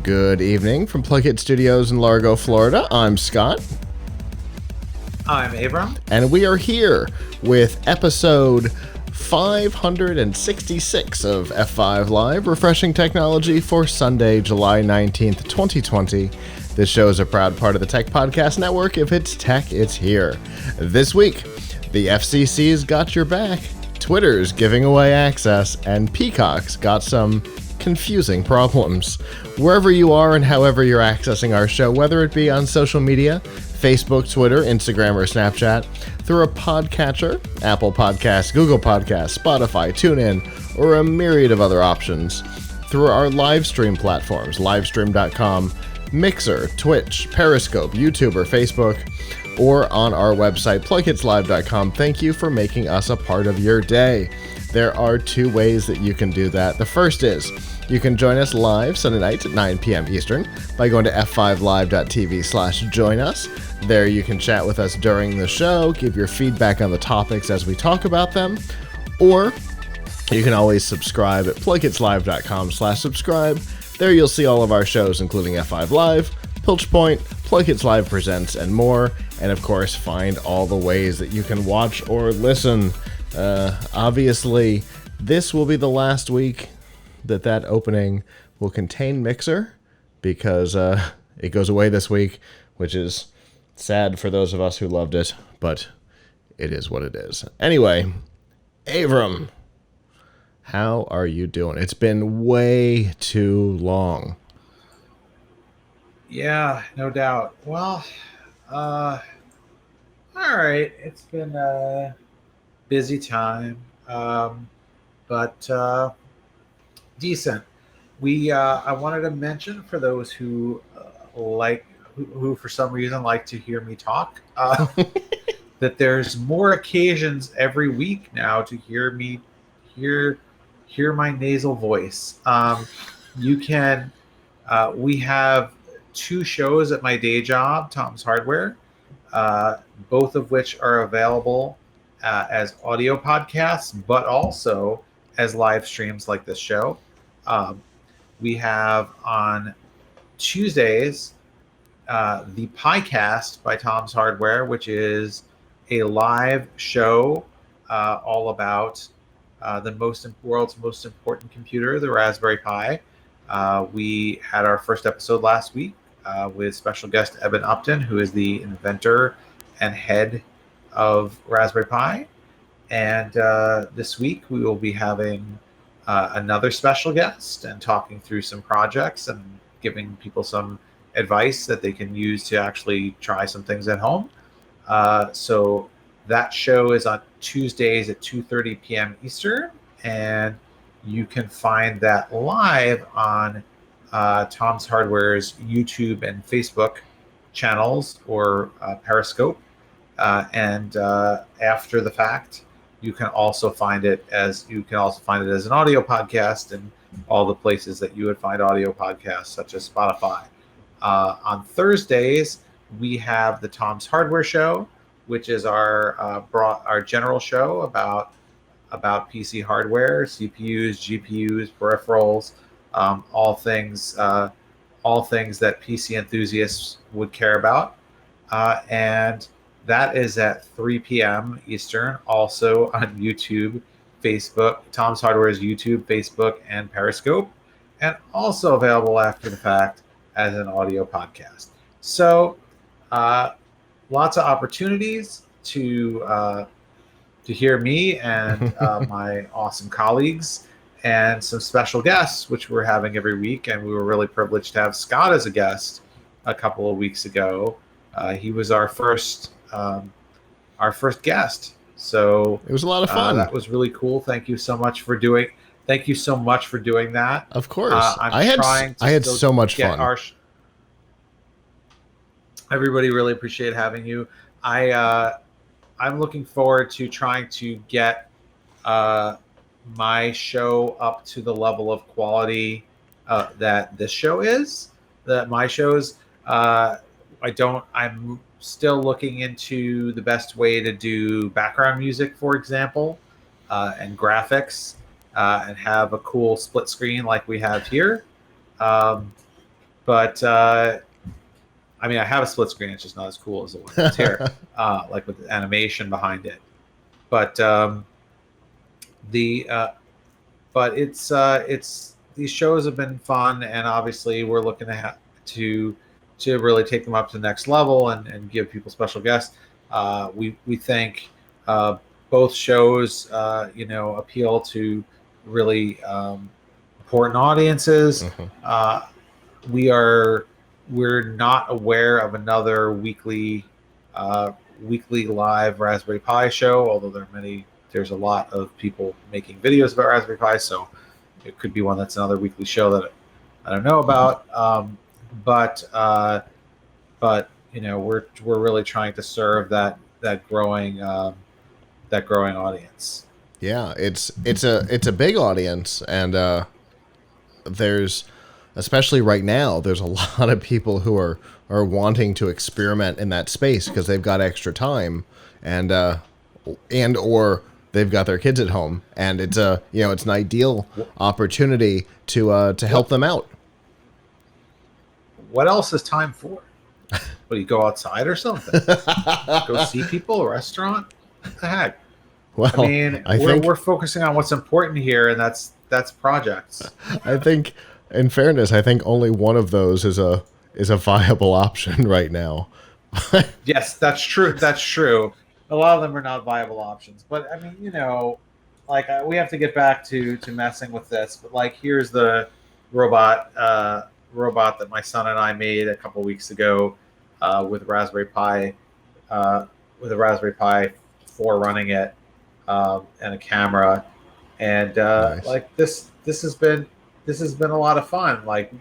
Good evening from PLUGHITZ Studios in Largo, Florida. I'm Scott. I'm Avram. And we are here with episode 566 of F5 Live, refreshing technology for Sunday, July 19th, 2020. This show is a proud part of the Tech Podcast Network. If it's tech, it's here. This week, the FCC's got your back, Twitter's giving away access, and Peacock's got some confusing problems. Wherever you are and however you're accessing our show, whether it be on social media, Facebook, Twitter, Instagram, or Snapchat, through a podcatcher, Apple Podcasts, Google Podcasts, Spotify, TuneIn, or a myriad of other options, through our live stream platforms, livestream.com, Mixer, Twitch, Periscope, YouTube, or Facebook, or on our website, PLUGHITZlive.com. Thank you for making us a part of your day. There are two ways that you can do that. The first is you can join us live Sunday nights at 9 p.m. Eastern by going to f5live.tv/join us. There you can chat with us during the show, give your feedback on the topics as we talk about them, or you can always subscribe at PLUGHITZlive.com/subscribe. There you'll see all of our shows, including F5 Live, Piltch Point, PLUGHITZ Live Presents, and more, and of course find all the ways that you can watch or listen. Obviously, this will be the last week that opening will contain Mixer, because it goes away this week, which is sad for those of us who loved it, but it is what it is. Anyway, Avram, how are you doing? It's been way too long. Yeah, no doubt. Well, all right. It's been a busy time, but decent. I wanted to mention for those who who for some reason like to hear me talk, that there's more occasions every week now to hear me hear my nasal voice. You can. We have two shows at my day job, Tom's Hardware, both of which are available as audio podcasts, but also as live streams like this show. We have on Tuesdays the Piecast by Tom's Hardware, which is a live show all about the world's most important computer, the Raspberry Pi. We had our first episode last week with special guest Eben Upton, who is the inventor and head of Raspberry Pi. And this week we will be having another special guest and talking through some projects and giving people some advice that they can use to actually try some things at home. So that show is on Tuesdays at 2:30 p.m. Eastern, and you can find that live on Tom's Hardware's YouTube and Facebook channels, or Periscope. And after the fact, you can also find it as an audio podcast in all the places that you would find audio podcasts, such as Spotify. On Thursdays, we have the Tom's Hardware Show, which is our general show about PC hardware, CPUs, GPUs, peripherals, all things that PC enthusiasts would care about. And that is at 3 p.m. Eastern, also on YouTube, Facebook, Tom's Hardware's YouTube, Facebook, and Periscope, and also available after the fact as an audio podcast. So lots of opportunities to hear me and my awesome colleagues, and some special guests, which we're having every week. And we were really privileged to have Scott as a guest a couple of weeks ago. He was our first guest, so It was a lot of fun. that was really cool. Thank you so much for doing that. Of course. I had so much fun. Everybody really appreciate having you. I'm looking forward to trying to get my show up to the level of quality that this show is. That my shows. I'm still looking into the best way to do background music, for example, and graphics, and have a cool split screen like we have here. but I mean, I have a split screen. It's just not as cool as the one that's here, like with the animation behind it. But the but it's these shows have been fun, and obviously we're looking to really take them up to the next level and give people special guests. We think both shows appeal to really important audiences. We're not aware of another weekly live Raspberry Pi show, although there's a lot of people making videos about Raspberry Pi, so it could be one that's another weekly show that I don't know about. But we're really trying to serve that growing audience. Yeah, it's a big audience, and there's, especially right now, there's a lot of people who are wanting to experiment in that space because they've got extra time, and or they've got their kids at home, and it's it's an ideal opportunity to help them out. What else is time for? What, do you go outside or something? Go see people, a restaurant? What the heck? Well, I mean, we're focusing on what's important here, and that's projects. I think, in fairness, I think only one of those is a viable option right now. Yes, that's true. That's true. A lot of them are not viable options, but I mean, like we have to get back to messing with this. But like, here's the robot that my son and I made a couple weeks ago with Raspberry Pi, with a Raspberry Pi 4 running it, and a camera, and nice. Like this has been a lot of fun, like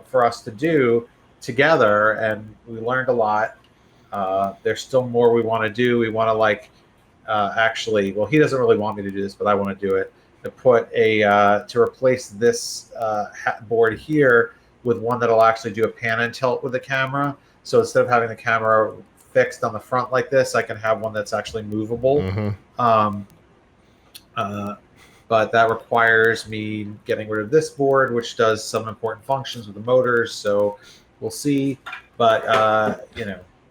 for us to do together, and we learned a lot. There's still more we want to do. We want to actually, well, he doesn't really want me to do this, but I want to do it, to put to replace this board here with one that'll actually do a pan and tilt with the camera. So instead of having the camera fixed on the front like this, I can have one that's actually movable. But that requires me getting rid of this board, which does some important functions with the motors. So we'll see. But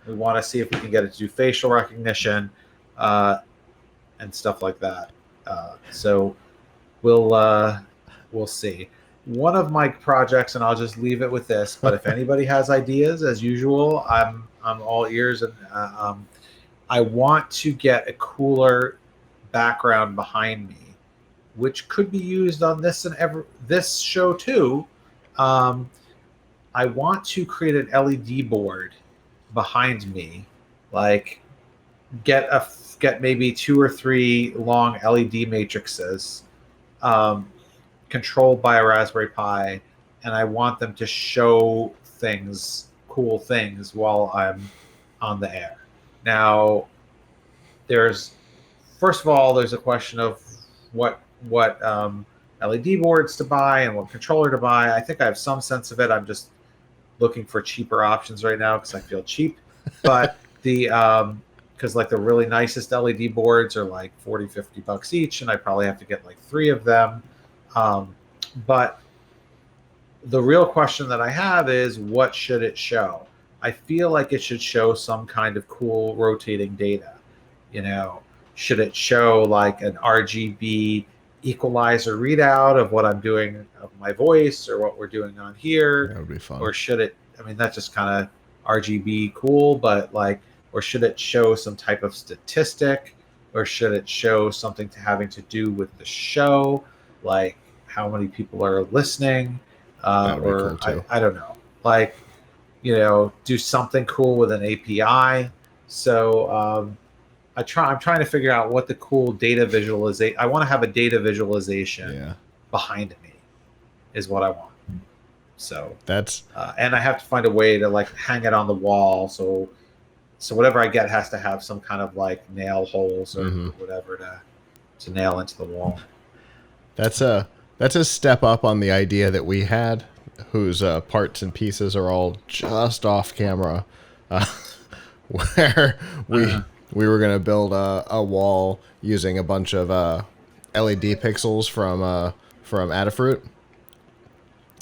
we want to see if we can get it to do facial recognition and stuff like that. So we'll see. One of my projects, and I'll just leave it with this, but if anybody has ideas, as usual, I'm all ears, and I want to get a cooler background behind me, which could be used on this show too. I want to create an LED board behind me, like get maybe 2 or 3 long LED matrices, controlled by a Raspberry Pi, and I want them to show cool things while I'm on the air. Now, first of all, there's a question of what LED boards to buy and what controller to buy. I think I have some sense of it. I'm just looking for cheaper options right now because I feel cheap. But because like the really nicest LED boards are like $40-50 each, and I probably have to get like 3 of them. But the real question that I have is, what should it show? I feel like it should show some kind of cool rotating data. Should it show like an RGB equalizer readout of what I'm doing of my voice or what we're doing on here? That would be fun. Or should it, I mean, that's just kind of RGB cool, but like, or should it show some type of statistic, or should it show something having to do with the show? Like how many people are listening, or cool I don't know, like, do something cool with an API. So I'm trying to figure out what the cool data visualization. I want to have a data visualization behind me, is what I want. So that's and I have to find a way to like hang it on the wall. So whatever I get has to have some kind of like nail holes or whatever to nail into the wall. That's a step up on the idea that we had, whose parts and pieces are all just off camera, where we were gonna build a wall using a bunch of LED pixels from Adafruit,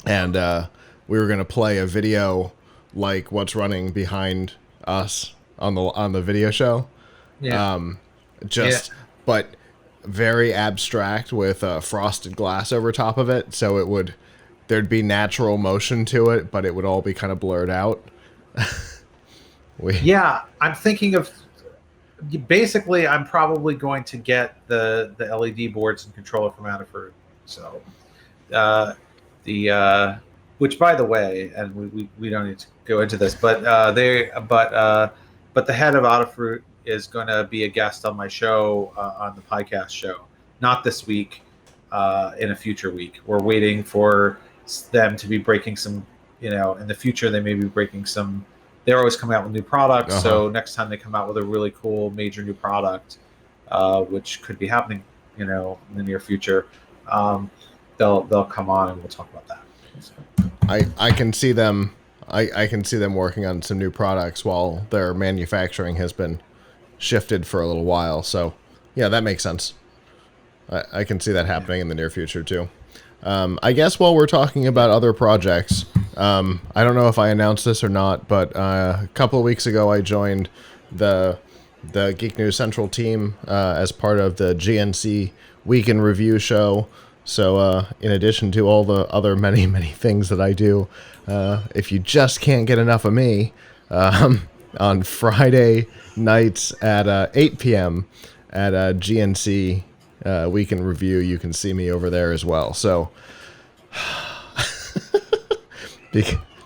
and we were going to play a video like what's running behind us on the video show. Yeah. But very abstract with frosted glass over top of it, so there'd be natural motion to it, but it would all be kind of blurred out. I'm thinking of basically. I'm probably going to get the LED boards and controller from Adafruit. So which, by the way, and we don't need to go into this, but the head of Adafruit is going to be a guest on my show, on the podcast show. Not this week, in a future week. We're waiting for them to be breaking some, in the future they may be breaking some. They're always coming out with new products. Uh-huh. So next time they come out with a really cool major new product, which could be happening, in the near future, they'll come on and we'll talk about that. So. I can see them. I can see them working on some new products while their manufacturing has been shifted for a little while. So yeah, that makes sense. I can see that happening in the near future too. I guess while we're talking about other projects, I don't know if I announced this or not, but a couple of weeks ago I joined the Geek News Central team as part of the GNC Week in Review show. So in addition to all the other many, many things that I do, if you just can't get enough of me, on Friday nights at 8 p.m. at GNC Week in Review, you can see me over there as well. So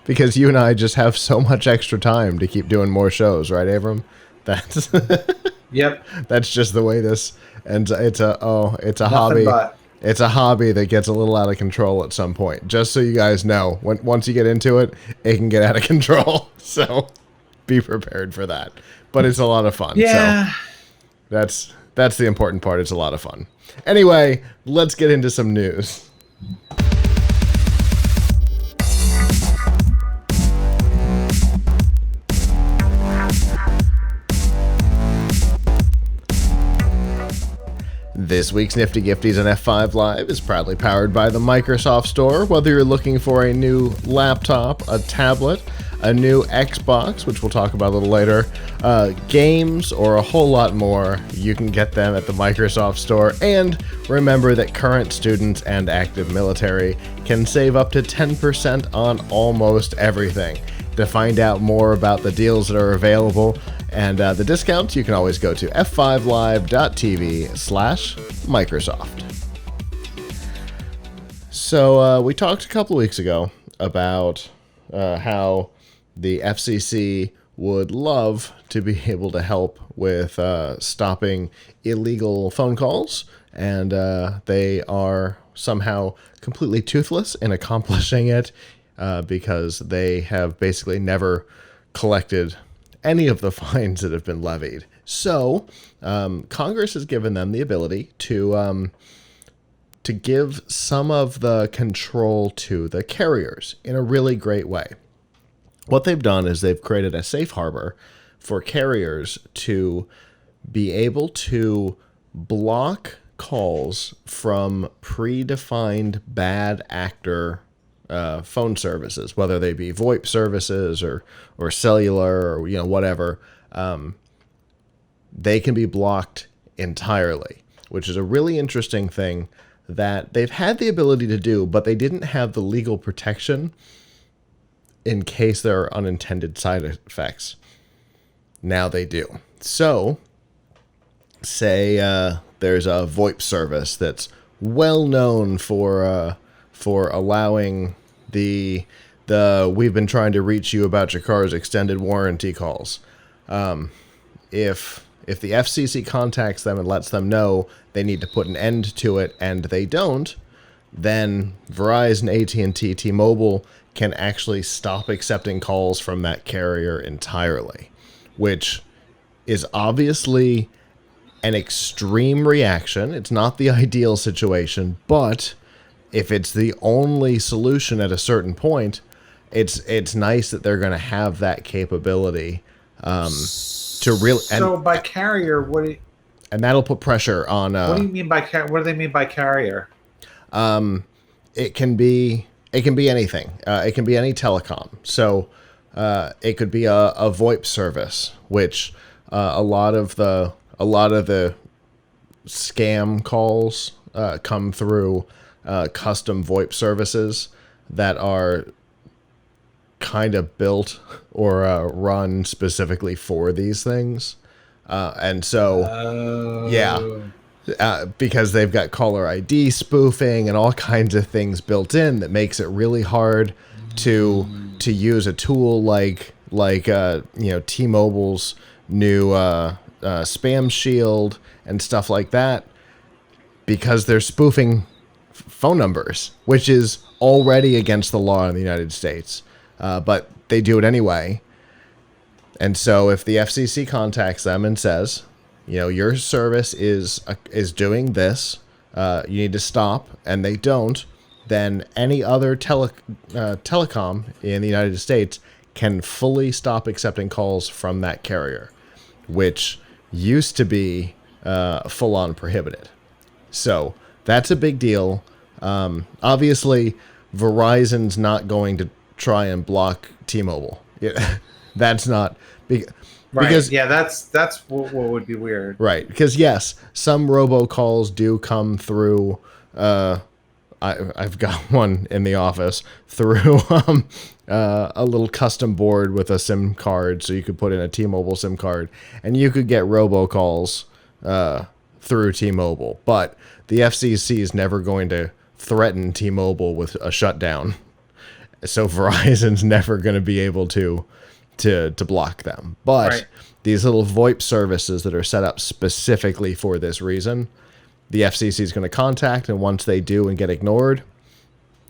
because you and I just have so much extra time to keep doing more shows, right, Avram? That's yep. That's just the way this ends. It's a Nothing hobby. But. It's a hobby that gets a little out of control at some point. Just so you guys know, once you get into it, it can get out of control. So be prepared for that. But it's a lot of fun. Yeah. So that's the important part. It's a lot of fun. Anyway, let's get into some news. This week's Nifty Gifties on F5 Live is proudly powered by the Microsoft Store. Whether you're looking for a new laptop, a tablet, a new Xbox, which we'll talk about a little later, games, or a whole lot more, you can get them at the Microsoft Store. And remember that current students and active military can save up to 10% on almost everything. To find out more about the deals that are available and the discounts, you can always go to f5live.tv/Microsoft. So we talked a couple weeks ago about how the FCC would love to be able to help with stopping illegal phone calls, and they are somehow completely toothless in accomplishing it. Because they have basically never collected any of the fines that have been levied. So Congress has given them the ability to give some of the control to the carriers in a really great way. What they've done is they've created a safe harbor for carriers to be able to block calls from predefined bad actor phone services, whether they be VoIP services or cellular or whatever. They can be blocked entirely, which is a really interesting thing that they've had the ability to do, but they didn't have the legal protection in case there are unintended side effects. Now they do. So say there's a VoIP service that's well known for allowing the we've been trying to reach you about your car's extended warranty calls. If the FCC contacts them and lets them know they need to put an end to it and they don't, then Verizon, AT&T, T-Mobile can actually stop accepting calls from that carrier entirely, which is obviously an extreme reaction. It's not the ideal situation, but if it's the only solution at a certain point, it's nice that they're going to have that capability to really. So by carrier, and that'll put pressure on. What do you mean by what do they mean by carrier? It can be it can be anything. It can be any telecom. So it could be a VoIP service, which a lot of the scam calls come through custom VoIP services that are kind of built or run specifically for these things. And so, yeah, because they've got caller ID spoofing and all kinds of things built in that makes it really hard to use a tool like T-Mobile's new spam shield and stuff like that, because they're spoofing phone numbers, which is already against the law in the United States. But they do it anyway. And so if the FCC contacts them and says, your service is doing this, you need to stop, and they don't, then any other telecom in the United States can fully stop accepting calls from that carrier, which used to be full-on prohibited. So that's a big deal. Obviously, Verizon's not going to try and block T-Mobile. That's not because that's what would be weird, right? Because yes, some robocalls do come through. I've got one in the office through a little custom board with a SIM card, so you could put in a T-Mobile SIM card, and you could get robocalls through T-Mobile. But the FCC is never going to threaten T-Mobile with a shutdown, so Verizon's never going to be able to block them. But these little VoIP services that are set up specifically for this reason, the FCC is going to contact, and once they do and get ignored,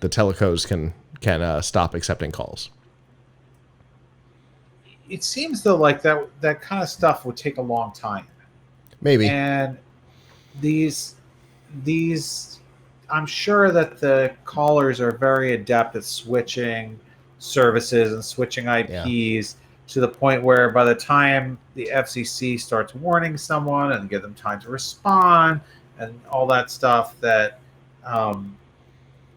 the telecos can stop accepting calls. It seems though like that kind of stuff would take a long time. Maybe. And these I'm sure that the callers are very adept at switching services and switching IPs to the point where by the time the FCC starts warning someone and give them time to respond and all that stuff, that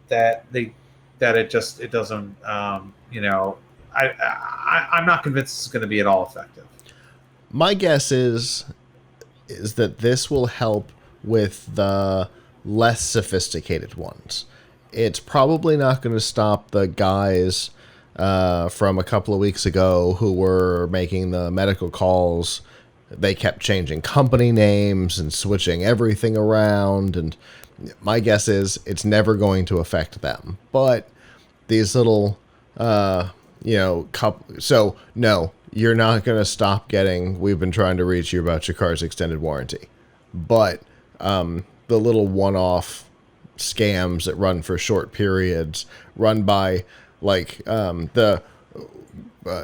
it doesn't I'm not convinced it's going to be at all effective. My guess is that this will help with the less sophisticated ones. It's probably not going to stop the guys from a couple of weeks ago who were making the medical calls. They kept changing company names and switching everything around, and my guess is it's never going to affect them. But these little so no, you're not going to stop getting, we've been trying to reach you about your car's extended warranty. But the little one-off scams that run for short periods, run by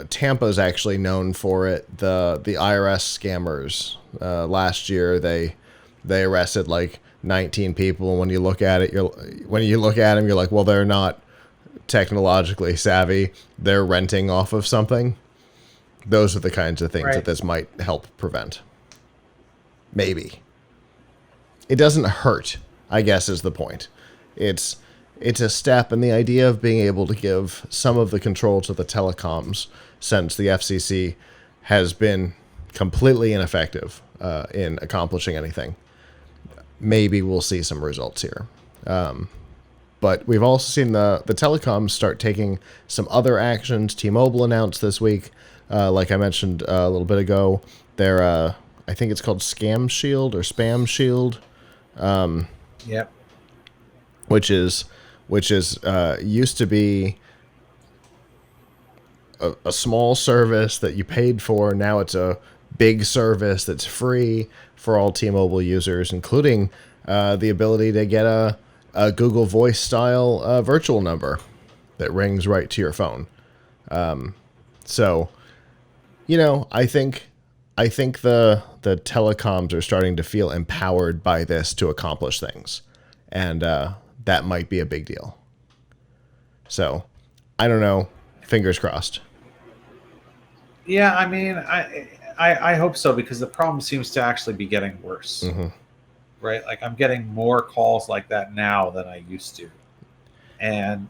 Tampa's actually known for it. The IRS scammers. Last year they arrested 19 people, and when you look at them, you're like, well, they're not technologically savvy. They're renting off of something. Those are the kinds of things that this might help prevent. Maybe. It doesn't hurt, I guess, is the point. It's a step in the idea of being able to give some of the control to the telecoms, since the FCC has been completely ineffective in accomplishing anything. Maybe we'll see some results here. But we've also seen the telecoms start taking some other actions. T-Mobile announced this week, like I mentioned a little bit ago, their I think it's called Scam Shield or Spam Shield. Yep. Which is used to be a small service that you paid for. Now it's a big service that's free for all T-Mobile users, including the ability to get a Google Voice style virtual number that rings right to your phone. So, I think the telecoms are starting to feel empowered by this to accomplish things, and that might be a big deal. So, I don't know. Fingers crossed. Yeah, I mean, I hope so, because the problem seems to actually be getting worse. Mm-hmm. Right? I'm getting more calls like that now than I used to. And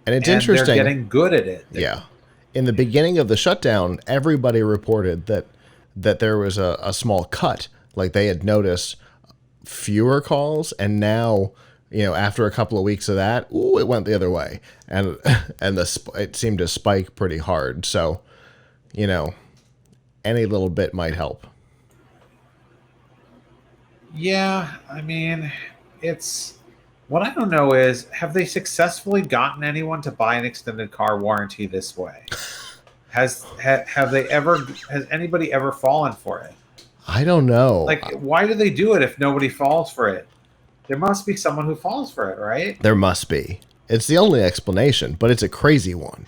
And it's and interesting. They're getting good at it. Yeah. In the beginning of the shutdown, everybody reported that there was a small cut. Like they had noticed fewer calls, and now, after a couple of weeks of that, it went the other way, and it seemed to spike pretty hard. So, any little bit might help. Yeah, I mean, it's what I don't know is, have they successfully gotten anyone to buy an extended car warranty this way? Has anybody ever fallen for it? I don't know. Like, why do they do it if nobody falls for it? There must be someone who falls for it, right? There must be. It's the only explanation, but it's a crazy one.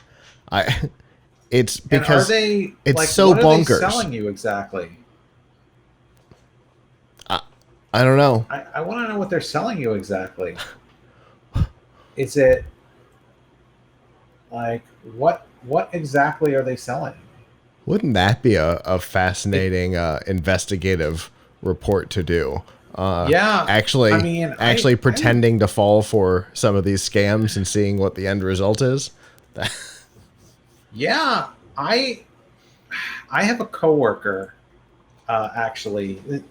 It's because it's so what bonkers. Are they selling you exactly? I don't know. I want to know what they're selling you exactly. Is it like what exactly are they selling? Wouldn't that be a fascinating investigative report to do? Yeah. Actually pretending to fall for some of these scams and seeing what the end result is. Yeah, I have a coworker. Actually,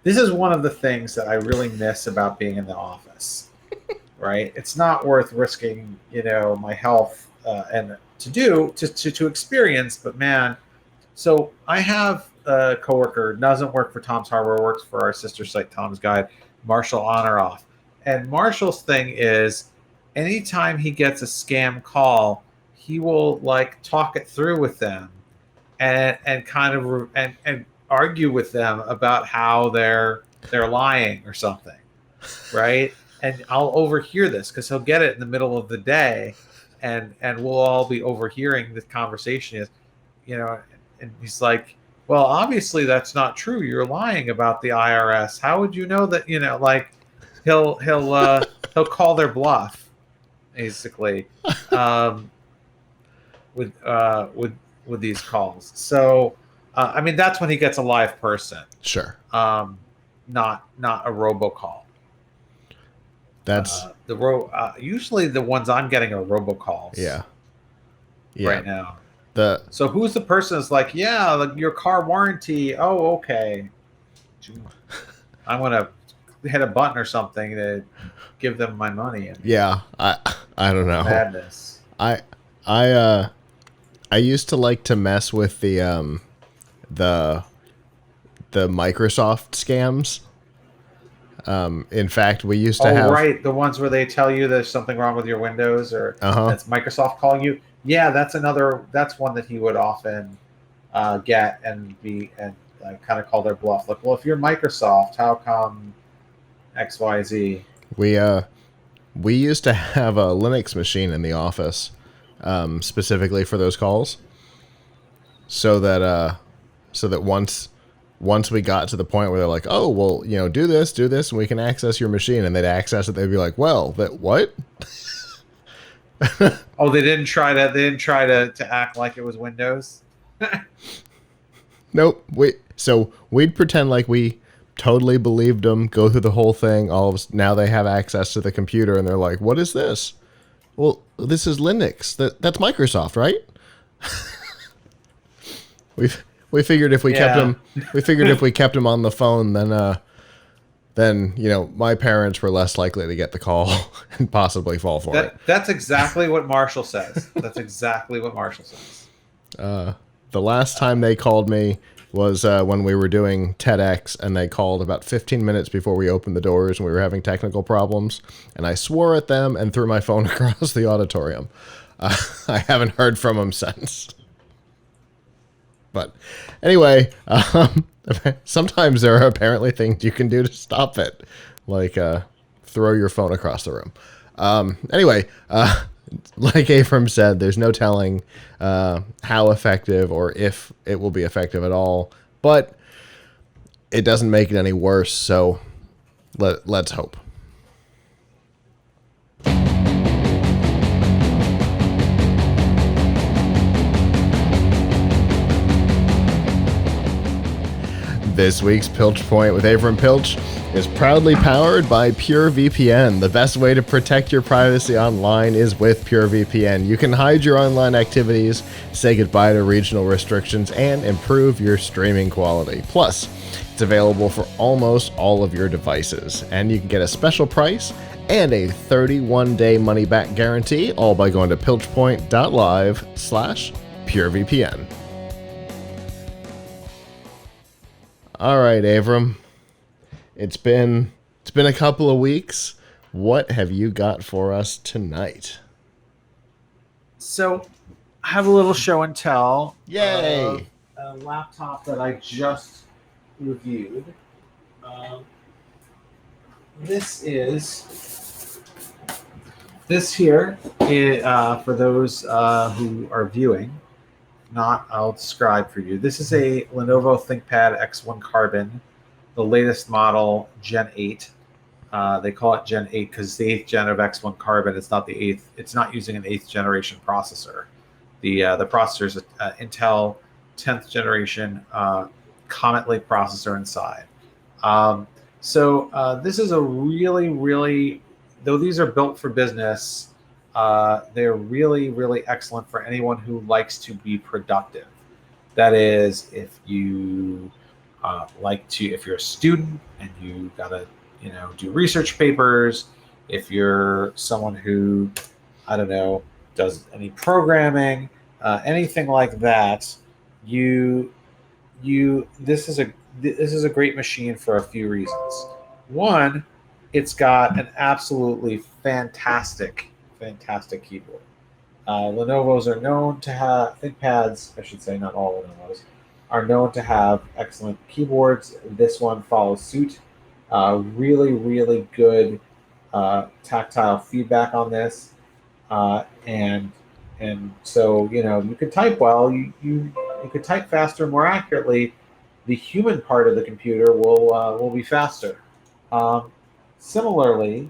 this is one of the things that I really miss about being in the office. Right, it's not worth risking, my health and to experience. But man, so I have a coworker, doesn't work for Tom's Hardware, works for our sister site Tom's Guide, Marshall on or off. And Marshall's thing is, anytime he gets a scam call, he will like talk it through with them, and kind of and argue with them about how they're lying or something, right? And I'll overhear this because he'll get it in the middle of the day, and we'll all be overhearing this conversation. And he's like, well, obviously that's not true. You're lying about the IRS. How would you know that? Like he'll call their bluff, basically, with these calls. So, I mean, that's when he gets a live person. Sure. Not a robocall. That's usually the ones I'm getting are robocalls. Yeah. Right now. So who's the person that's like, yeah, your car warranty? Oh, okay. I'm gonna hit a button or something to give them my money. Yeah, I don't know. Madness. I used to like to mess with the Microsoft scams. In fact, we used to have... right, the ones where they tell you there's something wrong with your Windows, or that's Microsoft calling you. Yeah, that's one that he would often get and kind of call their bluff. Like, well, if you're Microsoft, how come XYZ? We used to have a Linux machine in the office, specifically for those calls, so that once we got to the point where they're like, oh, well, do this, and we can access your machine, and they'd access it, they'd be like, well, what? Oh, they didn't try to act like it was Windows? Nope. We'd pretend like we totally believed them, go through the whole thing. Now they have access to the computer, and they're like, what is this? Well, this is Linux. That's Microsoft, right? We figured if we kept him on the phone, then my parents were less likely to get the call and possibly fall for it. That's exactly what Marshall says. The last time they called me was when we were doing TEDx, and they called about 15 minutes before we opened the doors, and we were having technical problems, and I swore at them and threw my phone across the auditorium. I haven't heard from them since. But anyway, sometimes there are apparently things you can do to stop it, like throw your phone across the room. Anyway, like Avram said, there's no telling how effective or if it will be effective at all, but it doesn't make it any worse, so let's hope. This week's Piltch Point with Avram Piltch is proudly powered by PureVPN. The best way to protect your privacy online is with PureVPN. You can hide your online activities, say goodbye to regional restrictions, and improve your streaming quality. Plus, it's available for almost all of your devices, and you can get a special price and a 31-day money-back guarantee, all by going to piltchpoint.live/PureVPN. All right, Avram. It's been a couple of weeks. What have you got for us tonight? So, I have a little show and tell. Yay! A laptop that I just reviewed. This here is, for those who are viewing. I'll describe for you. This is a Lenovo ThinkPad X1 Carbon, the latest model, Gen 8. They call it Gen 8 because it's the 8th gen of X1 Carbon. It's not the 8th. It's not using an 8th generation processor. The processor is an Intel 10th generation Comet Lake processor inside. So this is a really, though these are built for business, they're really excellent for anyone who likes to be productive. That is, if you if you're a student and you gotta, do research papers, if you're someone who, does any programming, anything like that, this is a great machine for a few reasons. One, it's got an absolutely fantastic keyboard. Lenovo's are known to have, ThinkPads, I should say, not all Lenovo's, are known to have excellent keyboards. This one follows suit. Really good tactile feedback on this, and so you could type well. You could type faster, more accurately. The human part of the computer will be faster. Similarly,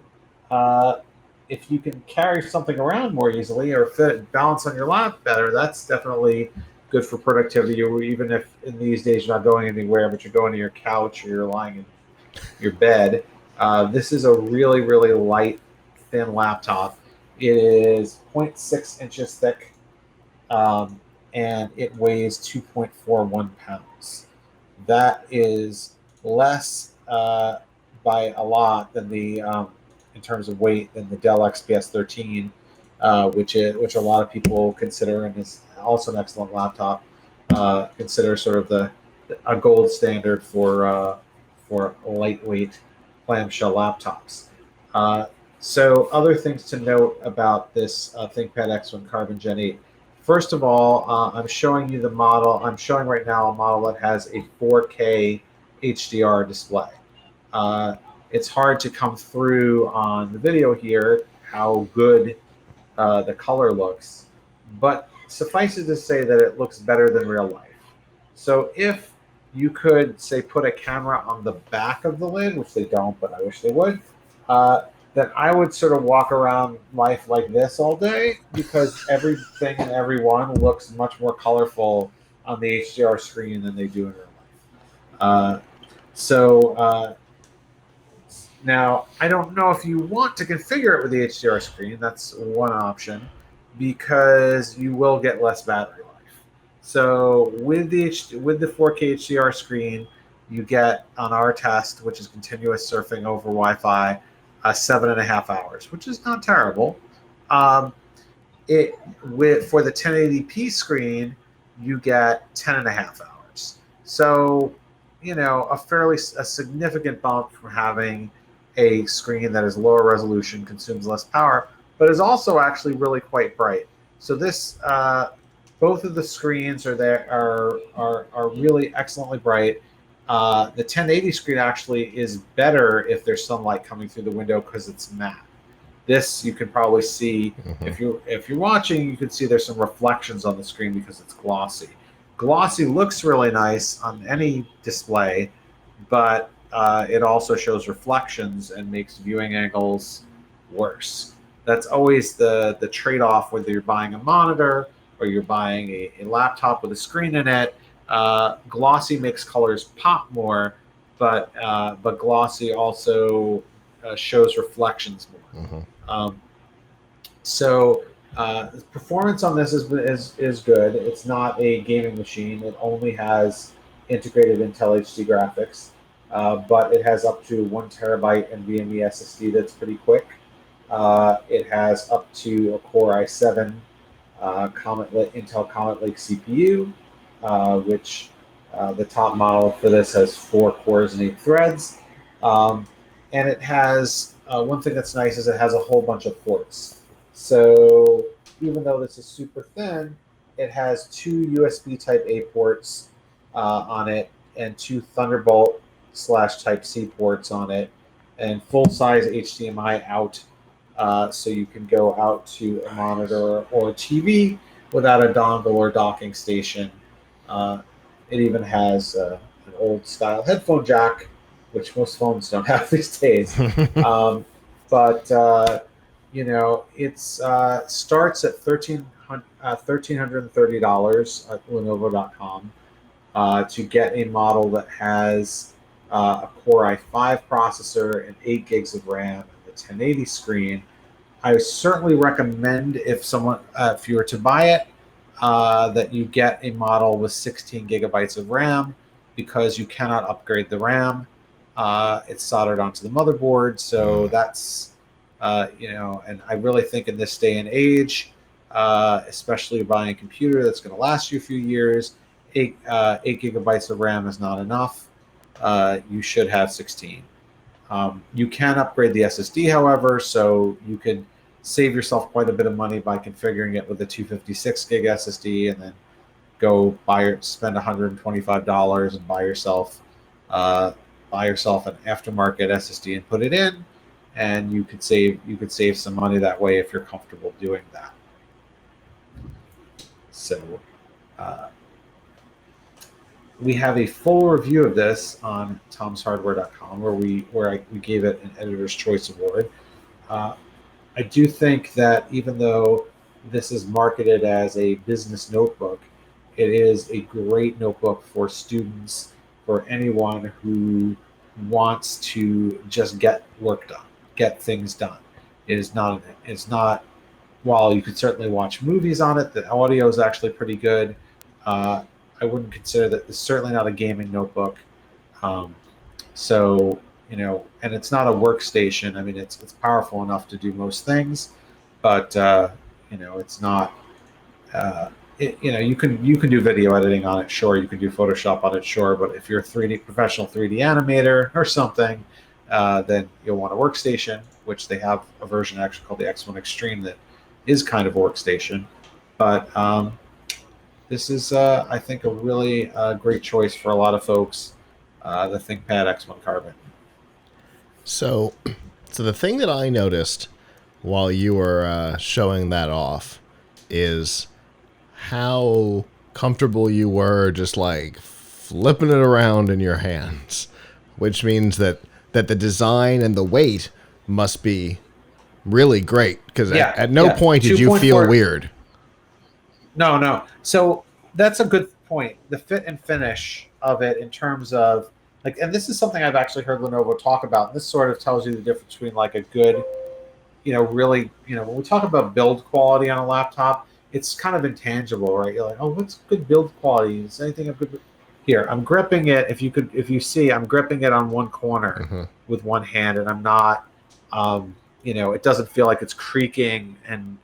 if you can carry something around more easily or balance on your lap better, that's definitely good for productivity. Or even if in these days you're not going anywhere, but you're going to your couch or you're lying in your bed, this is a really light, thin laptop. It is 0.6 inches thick, and it weighs 2.41 pounds. That is less by a lot than the in terms of weight than the Dell XPS 13, which a lot of people consider, and is also an excellent laptop. Consider sort of a gold standard for lightweight clamshell laptops. So other things to note about this ThinkPad X1 Carbon Gen 8. First of all, I'm showing you the model. I'm showing right now a model that has a 4K HDR display. It's hard to come through on the video here how good the color looks, but suffice it to say that it looks better than real life. So if you could, say, put a camera on the back of the lid, which they don't, but I wish they would, then I would sort of walk around life like this all day, because everything and everyone looks much more colorful on the HDR screen than they do in real life. Now, I don't know if you want to configure it with the HDR screen. That's one option, because you will get less battery life. So with the 4K HDR screen, you get, on our test, which is continuous surfing over Wi-Fi, 7.5 hours, which is not terrible. For the 1080p screen, you get 10.5 hours. So, a significant bump from having a screen that is lower resolution, consumes less power, but is also actually really quite bright. So this, both of the screens are really excellently bright. The 1080 screen actually is better if there's sunlight coming through the window because it's matte. This you can probably see, if you're watching, you can see there's some reflections on the screen because it's glossy. Glossy looks really nice on any display, but it also shows reflections and makes viewing angles worse. That's always the trade-off, whether you're buying a monitor or you're buying a laptop with a screen in it. Glossy makes colors pop more, but glossy also shows reflections more. So performance on this is good. It's not a gaming machine. It only has integrated Intel HD graphics, but it has up to 1 TB NVMe SSD that's pretty quick. It has up to a Core i7 Intel Comet Lake CPU, which the top model for this has 4 cores and 8 threads. And it has one thing that's nice is it has a whole bunch of ports. So even though this is super thin, it has 2 USB Type A ports on it and 2 Thunderbolt / Type C ports on it, and full-size HDMI out, so you can go out to a monitor or a TV without a dongle or docking station. It even has an old-style headphone jack, which most phones don't have these days. But it starts at $1,330 at Lenovo.com to get a model that has a Core i5 processor and 8 gigs of RAM and the 1080 screen. I certainly recommend if you were to buy it, that you get a model with 16 gigabytes of RAM, because you cannot upgrade the RAM. It's soldered onto the motherboard, so that's and I really think in this day and age, especially buying a computer that's going to last you a few years, 8 gigabytes of RAM is not enough. You should have 16. You can upgrade the SSD, however, so you could save yourself quite a bit of money by configuring it with a 256 gig SSD, and then spend $125 and buy yourself an aftermarket SSD and put it in, and you could save some money that way if you're comfortable doing that. So we have a full review of this on tomshardware.com, where we gave it an Editor's Choice Award. I do think that even though this is marketed as a business notebook, it is a great notebook for students, for anyone who wants to just get work done, get things done. It's not, while you could certainly watch movies on it, the audio is actually pretty good. I wouldn't consider that. It's certainly not a gaming notebook. And it's not a workstation. I mean, it's powerful enough to do most things, but it's not. You can do video editing on it, sure. You can do Photoshop on it, sure. But if you're a professional 3D animator or something, then you'll want a workstation, which they have a version actually called the X1 Extreme that is kind of a workstation. But this is, I think, a really great choice for a lot of folks. The ThinkPad X1 Carbon. So the thing that I noticed while you were showing that off is how comfortable you were just like flipping it around in your hands, which means that the design and the weight must be really great, because at no point did you feel weird. No. So that's a good point. The fit and finish of it, in terms of and this is something I've actually heard Lenovo talk about. This sort of tells you the difference between like a good, really, when we talk about build quality on a laptop, it's kind of intangible, right? You're like, oh, what's good build quality? Is anything a good? Here, I'm gripping it. If you see, I'm gripping it on one corner with one hand, and I'm not, it doesn't feel like it's creaking, and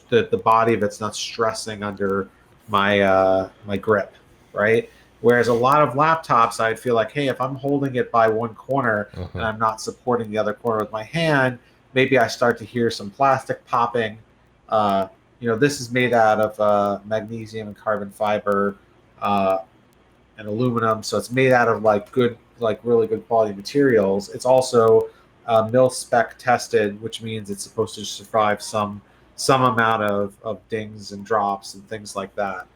the body of it's not stressing under my my grip, right? Whereas a lot of laptops, I feel like, hey, if I'm holding it by one corner and I'm not supporting the other corner with my hand, maybe I start to hear some plastic popping. This is made out of magnesium and carbon fiber and aluminum, so it's made out of really good quality materials. It's also mil spec tested, which means it's supposed to survive some amount of dings and drops and things like that.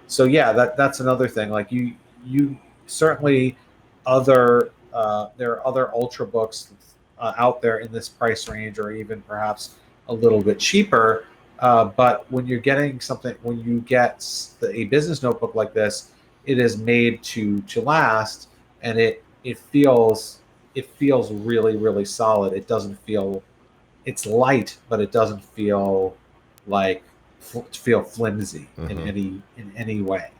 So yeah, that's another thing. Like you certainly there are other Ultrabooks out there in this price range, or even perhaps a little bit cheaper, But when you're getting something, when you get a business notebook like this, it is made to last, and it feels really, really solid. It doesn't feel, it's light, but it doesn't feel like feel flimsy in Mm-hmm. any way.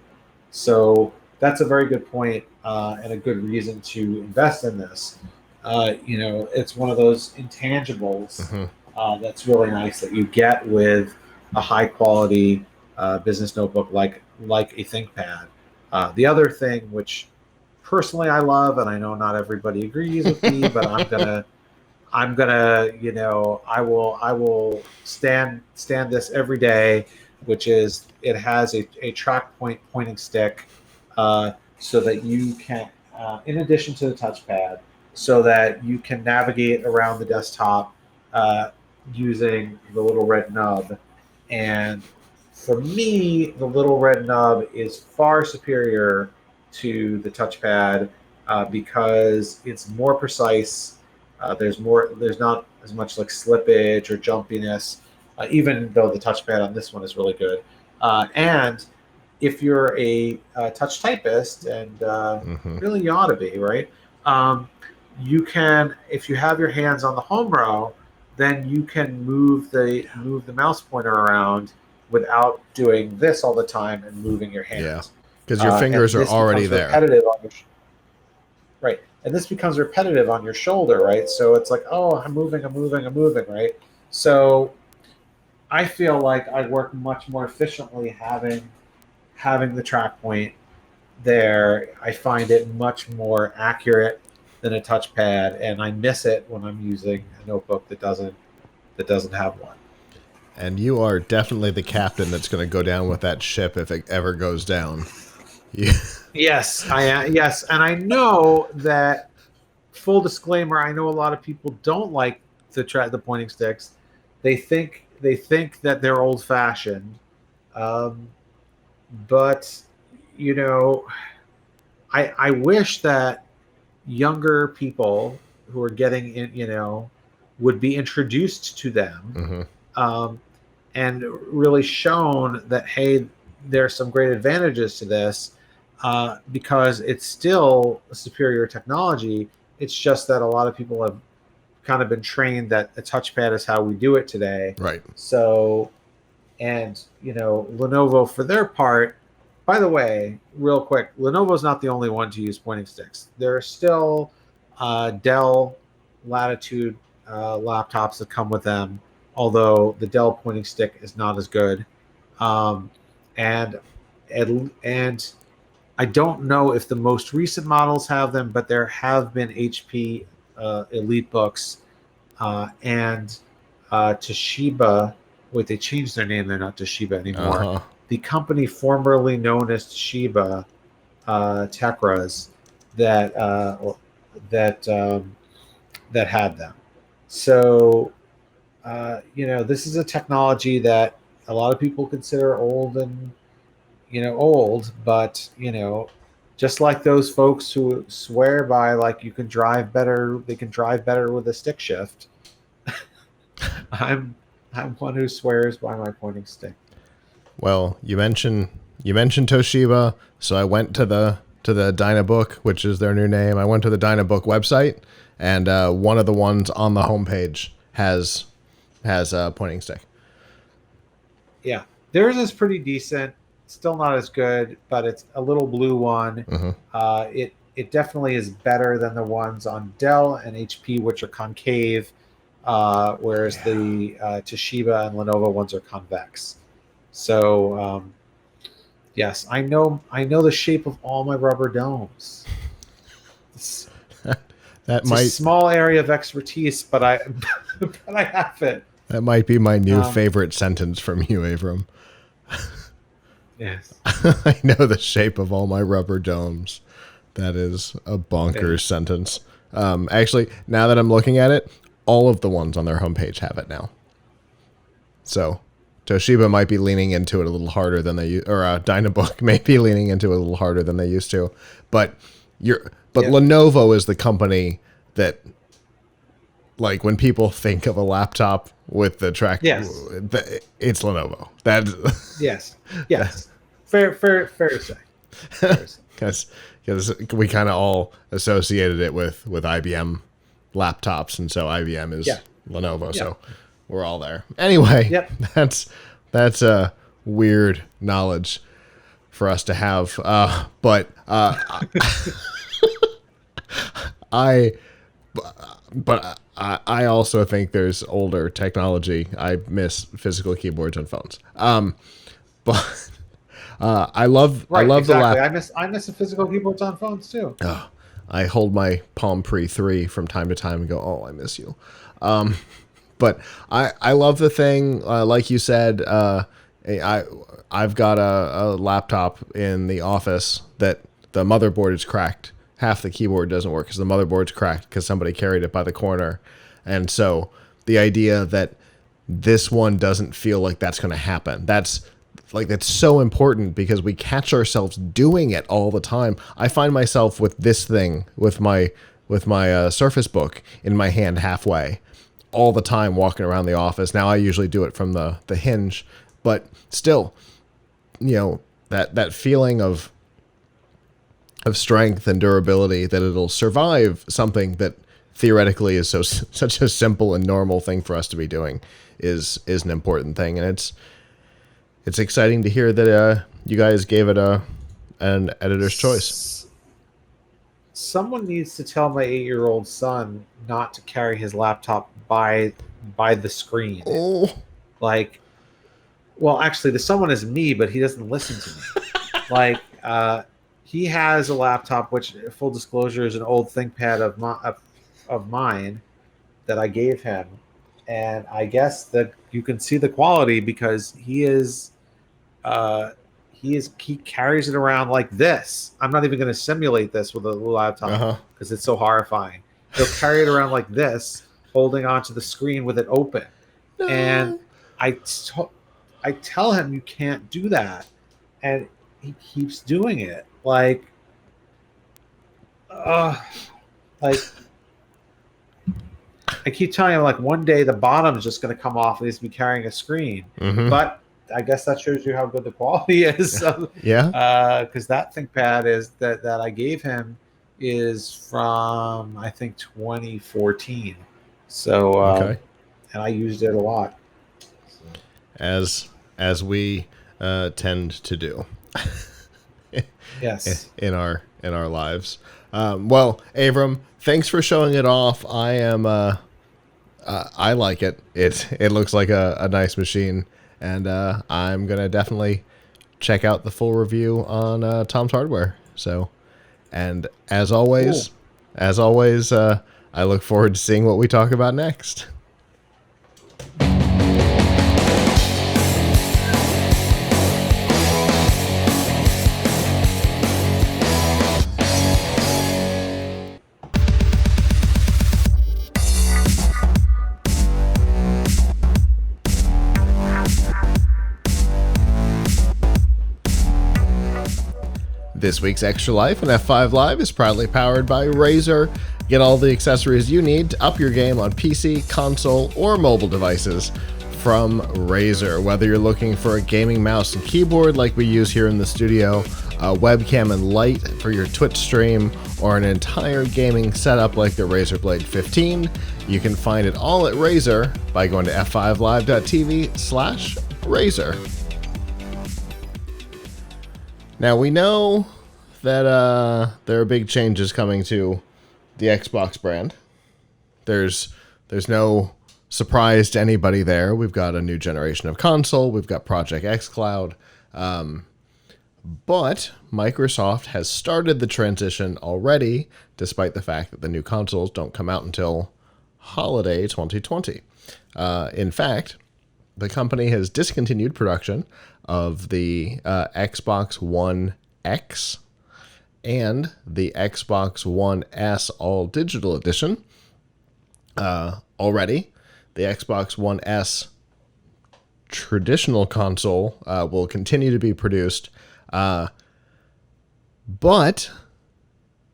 So that's a very good point, and a good reason to invest in this. It's one of those intangibles Mm-hmm. that's really nice that you get with a high quality business notebook like a ThinkPad. The other thing, which personally I love, and I know not everybody agrees with me, but I'm gonna, I will stand this every day, which is it has a track pointing stick, so that you can, in addition to the touchpad, so that you can navigate around the desktop uh, using the little red nub. And for me, the little red nub is far superior to the touchpad, because it's more precise. There's not as much like slippage or jumpiness, even though the touchpad on this one is really good. And if you're a touch typist, and Mm-hmm. really you ought to be, right? Um, you can, if you have your hands on the home row, then you can move the mouse pointer around without doing this all the time and moving your Yeah, hands. because your And fingers are this already becomes there. repetitive on your right, and this becomes repetitive on your shoulder, right? So it's like, oh, I'm moving, right? So I feel like I work much more efficiently having the track point there. I find it much more accurate than a touchpad, and I miss it when I'm using a notebook that doesn't have one. And you are definitely the captain that's going to go down with that ship if it ever goes down. You, Yes, yes, and I know that. Full disclaimer: I know a lot of people don't like the pointing sticks. They think that they're old fashioned, um, but you know, I wish that younger people who are getting in, would be introduced to them, mm-hmm. um, and really shown that, hey, there's some great advantages to this, because it's still a superior technology. It's just that a lot of people have kind of been trained that a touchpad is how we do it today. Right. So, and Lenovo, for their part, by the way, real quick, Lenovo's not the only one to use pointing sticks. There are still Dell Latitude laptops that come with them, although the Dell pointing stick is not as good. Um, and and I don't know if the most recent models have them, but there have been HP Elite books, and Toshiba. Wait, they changed their name. They're not Toshiba anymore. Uh-huh. The company formerly known as Toshiba, Tecras, that that that had them. So this is a technology that a lot of people consider old, and old, but just like those folks who swear by, like, you can drive better, they can drive better with a stick shift. I'm I'm one who swears by my pointing stick. Well, you mentioned Toshiba, so I went to the Dynabook, which is their new name. I went to the Dynabook website, and one of the ones on the homepage has a pointing stick. Yeah, theirs is pretty decent. Still not as good, but it's a little blue one. Mm-hmm. It definitely is better than the ones on Dell and HP, which are concave, whereas the Toshiba and Lenovo ones are convex. So yes, I know the shape of all my rubber domes. It's, That it's a might small area of expertise, but I but I have it. that might be my new Um, favorite sentence from you, Avram. yes. I know the shape of all my rubber domes. That is a Yeah. bonkers sentence. Actually, now that I'm looking at it, all of the ones on their homepage have it now. So Toshiba might be leaning into it a little harder than or Dynabook may be leaning into it a little harder than they used to. But Yeah. Lenovo is the company that like when people think of a laptop with the track, Yes. It's Lenovo. That Yes. Fair to say. because we kind of all associated it with IBM laptops, and so IBM is Lenovo. Yeah. So we're all there. Anyway, Yep. that's a weird knowledge for us to have. But I also think there's older technology. I miss physical keyboards and phones. But I love the laptop. I miss the physical keyboards on phones too. I hold my Palm Pre 3 from time to time and go, oh, I miss you. But I love the thing. Like you said, I've got a laptop in the office that the motherboard is cracked. Half the keyboard doesn't work because the motherboard's cracked because somebody carried it by the corner. And so the idea that this one doesn't feel like that's going to happen, that's so important because we catch ourselves doing it all the time. I find myself with this thing, with my Surface Book in my hand halfway all the time walking around the office. Now I usually do it from the hinge, but still, that feeling of strength and durability that it'll survive something that theoretically is such a simple and normal thing for us to be doing is an important thing. And it's exciting to hear that you guys gave it an editor's choice. Someone needs to tell my 8-year-old son not to carry his laptop by the screen. Oh, Well, actually, the someone is me, but he doesn't listen to me. He has a laptop, which, full disclosure, is an old ThinkPad of mine that I gave him, and I guess that you can see the quality because he carries it around like this. I'm not even going to simulate this with a laptop because it's so horrifying. He'll carry it around like this, holding onto the screen with it open, and I tell him you can't do that, and he keeps doing it. I keep telling him, one day the bottom is just going to come off and he's be carrying a screen. Mm-hmm. But I guess that shows you how good the quality is. Yeah. Because that ThinkPad is that I gave him is from, I think, 2014. So okay. And I used it a lot. So. As we tend to do. Yes. In our lives. Well, Avram, thanks for showing it off. I am I like it. It looks like a nice machine, and I'm gonna definitely check out the full review on Tom's Hardware. So, and as always, I look forward to seeing what we talk about next. This week's Extra Life on F5 Live is proudly powered by Razer. Get all the accessories you need to up your game on PC, console, or mobile devices from Razer. Whether you're looking for a gaming mouse and keyboard like we use here in the studio, a webcam and light for your Twitch stream, or an entire gaming setup like the Razer Blade 15, you can find it all at Razer by going to f5live.tv/Razer. Now, we know that there are big changes coming to the Xbox brand. There's no surprise to anybody there. We've got a new generation of console. We've got Project xCloud. But Microsoft has started the transition already, despite the fact that the new consoles don't come out until holiday 2020. In fact, the company has discontinued production of the Xbox One X and the Xbox One S All Digital Edition already. The Xbox One S traditional console will continue to be produced, but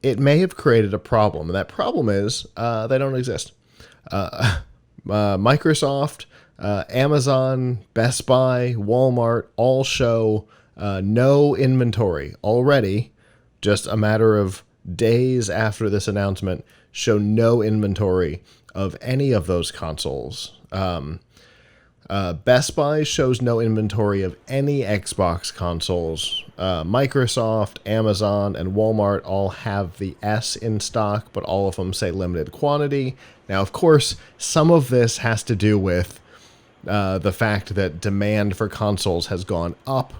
it may have created a problem, and that problem is they don't exist. Microsoft, Amazon, Best Buy, Walmart all show no inventory already. Just a matter of days after this announcement, show no inventory of any of those consoles. Best Buy shows no inventory of any Xbox consoles. Microsoft, Amazon, and Walmart all have the S in stock, but all of them say limited quantity. Now, of course, some of this has to do with the fact that demand for consoles has gone up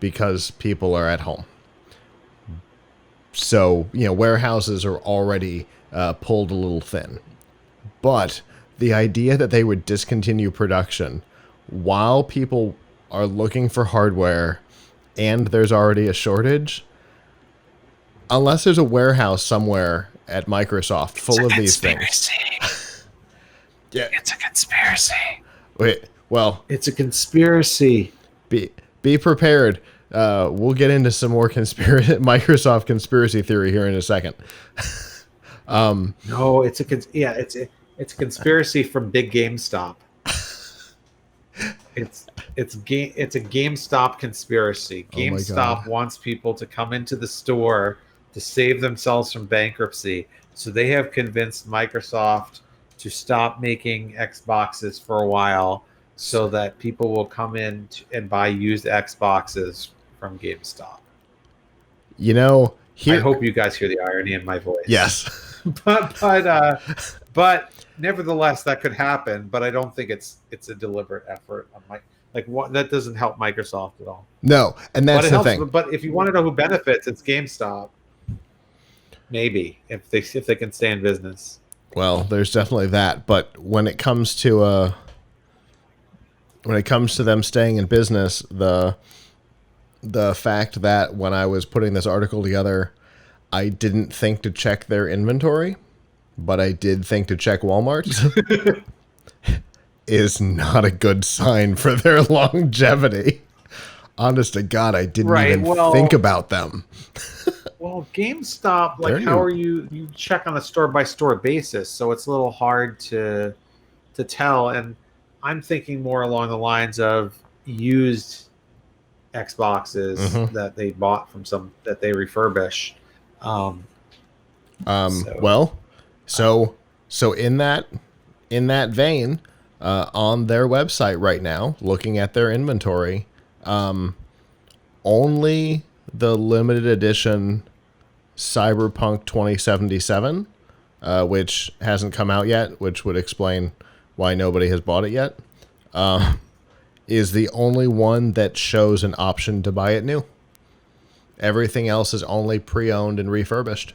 because people are at home. So, warehouses are already pulled a little thin. But the idea that they would discontinue production while people are looking for hardware and there's already a shortage, unless there's a warehouse somewhere at Microsoft full of these things. Yeah, it's a conspiracy. Wait, well, it's a conspiracy. Be prepared. We'll get into some more Microsoft conspiracy theory here in a second. No, it's a conspiracy from Big GameStop. It's a GameStop conspiracy. GameStop wants people to come into the store to save themselves from bankruptcy. So they have convinced Microsoft to stop making Xboxes for a while so that people will come in and buy used Xboxes from GameStop. I hope you guys hear the irony in my voice. Yes. but nevertheless, that could happen. But I don't think it's a deliberate effort on that doesn't help Microsoft at all. No, and that's the thing. But if you want to know who benefits, it's GameStop. Maybe if they can stay in business. Well, there's definitely that. But when it comes to them staying in business, the fact that when I was putting this article together, I didn't think to check their inventory, but I did think to check Walmart's, is not a good sign for their longevity. Honest to God, I didn't even think about them. Well, GameStop, how are you check on a store-by-store basis, so it's a little hard to tell. And I'm thinking more along the lines of used Xboxes that they bought from that they refurbish. So in that vein, on their website right now, looking at their inventory, only the limited edition Cyberpunk 2077, which hasn't come out yet, which would explain why nobody has bought it yet, is the only one that shows an option to buy it new. Everything else is only pre-owned and refurbished.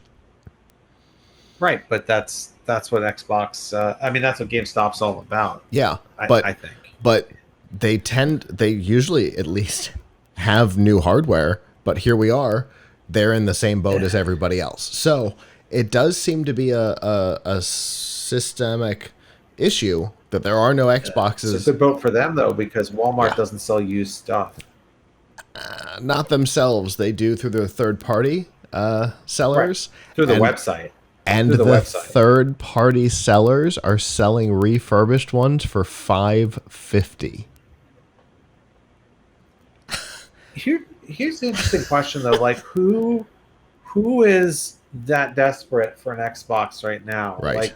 Right, but that's what Xbox. That's what GameStop's all about. Yeah, I think. But they usually at least have new hardware. But here we are, they're in the same boat as everybody else. So it does seem to be a systemic issue that there are no Xboxes. It's a good boat for them though, because Walmart doesn't sell used stuff. Not themselves. They do through their third-party sellers. Right. Through the website. And the third-party sellers are selling refurbished ones for $550. Here's the interesting question though. Who is that desperate for an Xbox right now? Right.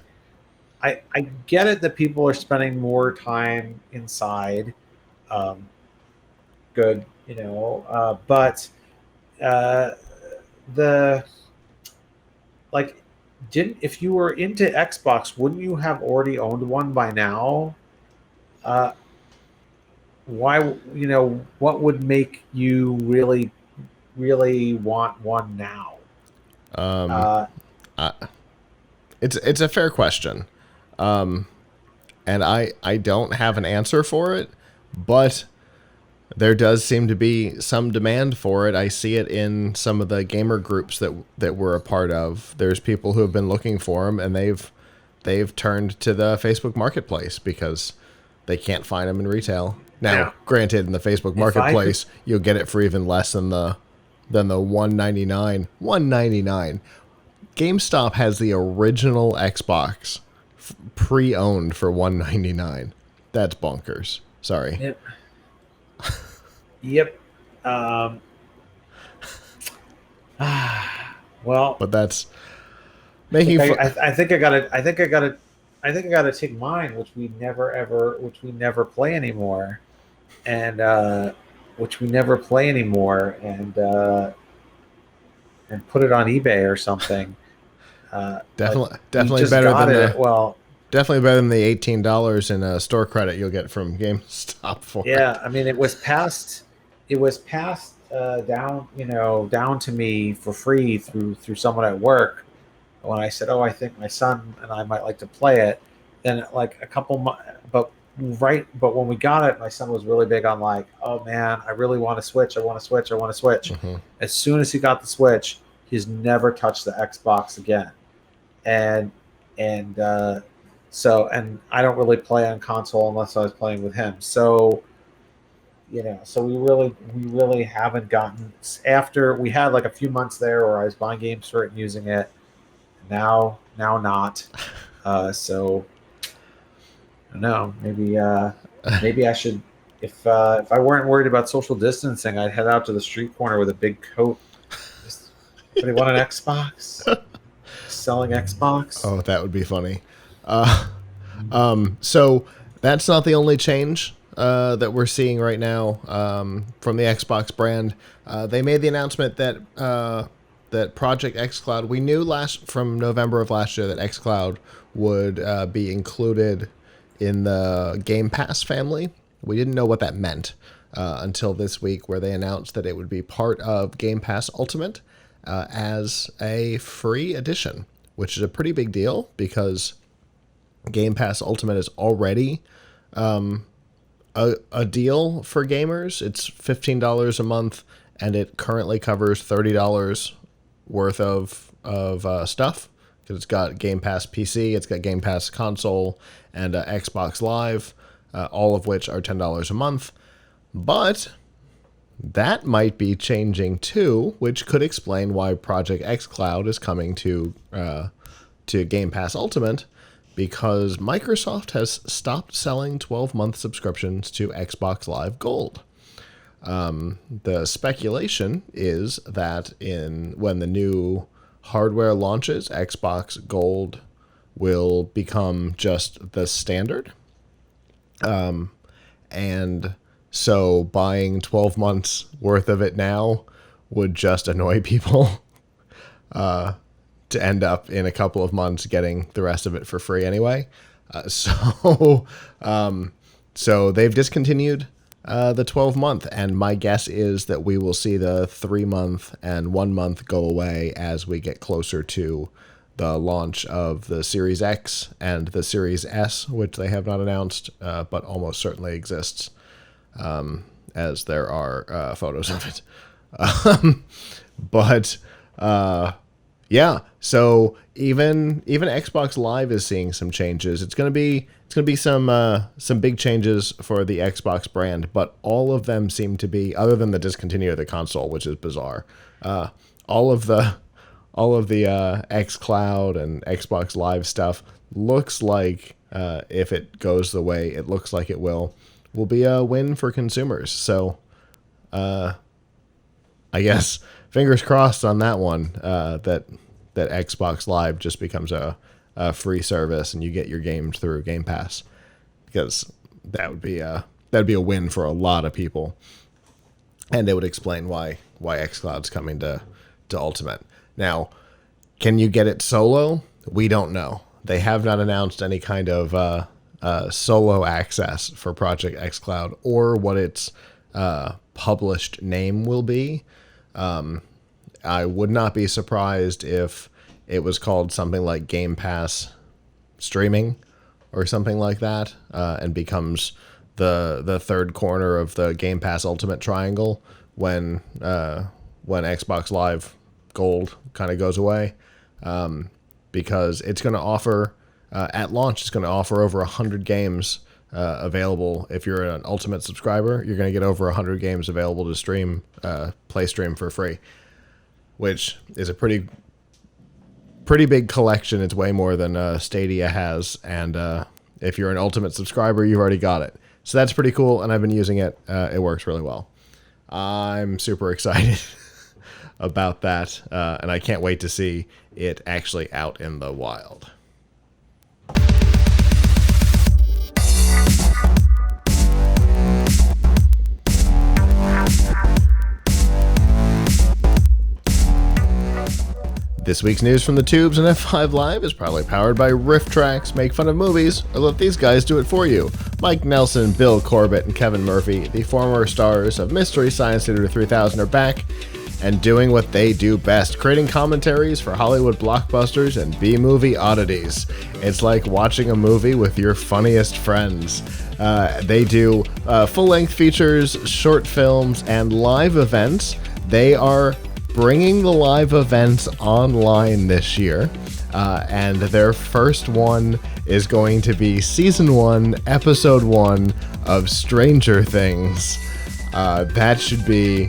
I get it that people are spending more time inside. Good, but if you were into Xbox, wouldn't you have already owned one by now? Why, what would make you really, really want one now? It's a fair question. And I don't have an answer for it, but there does seem to be some demand for it. I see it in some of the gamer groups that we're a part of. There's people who have been looking for them, and they've turned to the Facebook Marketplace because they can't find them in retail. Now, granted, in the Facebook Marketplace, you'll get it for even less than the $199. $199. GameStop has the original Xbox pre-owned for $199. That's bonkers. Sorry. Yep. Yep. Um, well, But that's making I think I gotta take mine, which we never play anymore, and and put it on eBay or something. definitely better than definitely better than the $18 in store credit you'll get from GameStop for yeah, it. I mean, it was passed down to me for free through someone at work. When I said, "Oh, I think my son and I might like to play it," then like a couple months, but when we got it, my son was really big on like, "Oh man, I really want to switch. I want to switch. I want to switch." Mm-hmm. As soon as he got the Switch, he's never touched the Xbox again, and and and I don't really play on console unless I was playing with him. So so we really haven't gotten, after we had like a few months there where I was buying games for it and using it. Now not. So I don't know. Maybe I should. If I weren't worried about social distancing, I'd head out to the street corner with a big coat. Just, anybody want an Xbox? Selling Xbox? Oh, that would be funny. So that's not the only change that we're seeing right now from the Xbox brand. They made the announcement that that Project xCloud, we knew from November of last year that xCloud would be included in the Game Pass family. We didn't know what that meant until this week, where they announced that it would be part of Game Pass Ultimate as a free edition, which is a pretty big deal because Game Pass Ultimate is already a deal for gamers. It's $15 a month, and it currently covers $30 worth of stuff, because it's got Game Pass PC, it's got Game Pass console, and Xbox Live, all of which are $10 a month. But that might be changing too, which could explain why Project xCloud is coming to Game Pass Ultimate, because Microsoft has stopped selling 12-month subscriptions to Xbox Live Gold. The speculation is that when the new hardware launches, Xbox Gold will become just the standard. And so buying 12 months worth of it now would just annoy people to end up in a couple of months getting the rest of it for free anyway. So they've discontinued the 12-month, and my guess is that we will see the 3-month and 1 month go away as we get closer to the launch of the Series X and the Series S, which they have not announced, but almost certainly exists, as there are photos of it. Yeah, so even Xbox Live is seeing some changes. It's gonna be some big changes for the Xbox brand, but all of them seem to be, other than the discontinue of the console, which is bizarre. All of the xCloud and Xbox Live stuff looks like, if it goes the way it looks like it will be a win for consumers. So I guess fingers crossed on that one, that Xbox Live just becomes a free service and you get your games through Game Pass, because that'd be a win for a lot of people, and it would explain why xCloud's coming to Ultimate. Now, can you get it solo? We don't know. They have not announced any kind of solo access for Project xCloud or what its published name will be. I would not be surprised if it was called something like Game Pass Streaming or something like that, and becomes the third corner of the Game Pass Ultimate triangle when Xbox Live Gold kind of goes away, because it's going to offer, at launch, it's going to offer over 100 games available. If you're an Ultimate subscriber, you're going to get over 100 games available to stream, play stream for free, which is a pretty pretty big collection. It's way more than Stadia has, and if you're an Ultimate subscriber, you've already got it. So that's pretty cool, and I've been using it. It works really well. I'm super excited about that, and I can't wait to see it actually out in the wild. This week's news from the tubes and F5 Live is probably powered by Riff Tracks, Make Fun of Movies, or let these guys do it for you. Mike Nelson, Bill Corbett, and Kevin Murphy, the former stars of Mystery Science Theater 3000, are back and doing what they do best, creating commentaries for Hollywood blockbusters and B-movie oddities. It's like watching a movie with your funniest friends. They do full-length features, short films, and live events. They are bringing the live events online this year, and their first one is going to be Season 1, Episode 1 of Stranger Things. That should be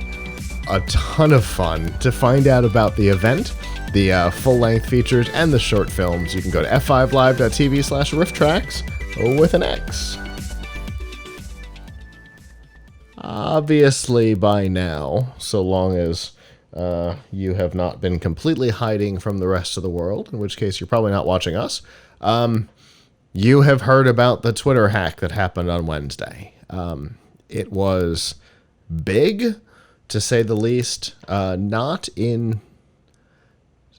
a ton of fun. To find out about the event, the full-length features, and the short films, you can go to f5live.tv/rifftracks with an X. Obviously, by now, so long as you have not been completely hiding from the rest of the world, in which case you're probably not watching us, you have heard about the Twitter hack that happened on Wednesday. It was big, to say the least, not in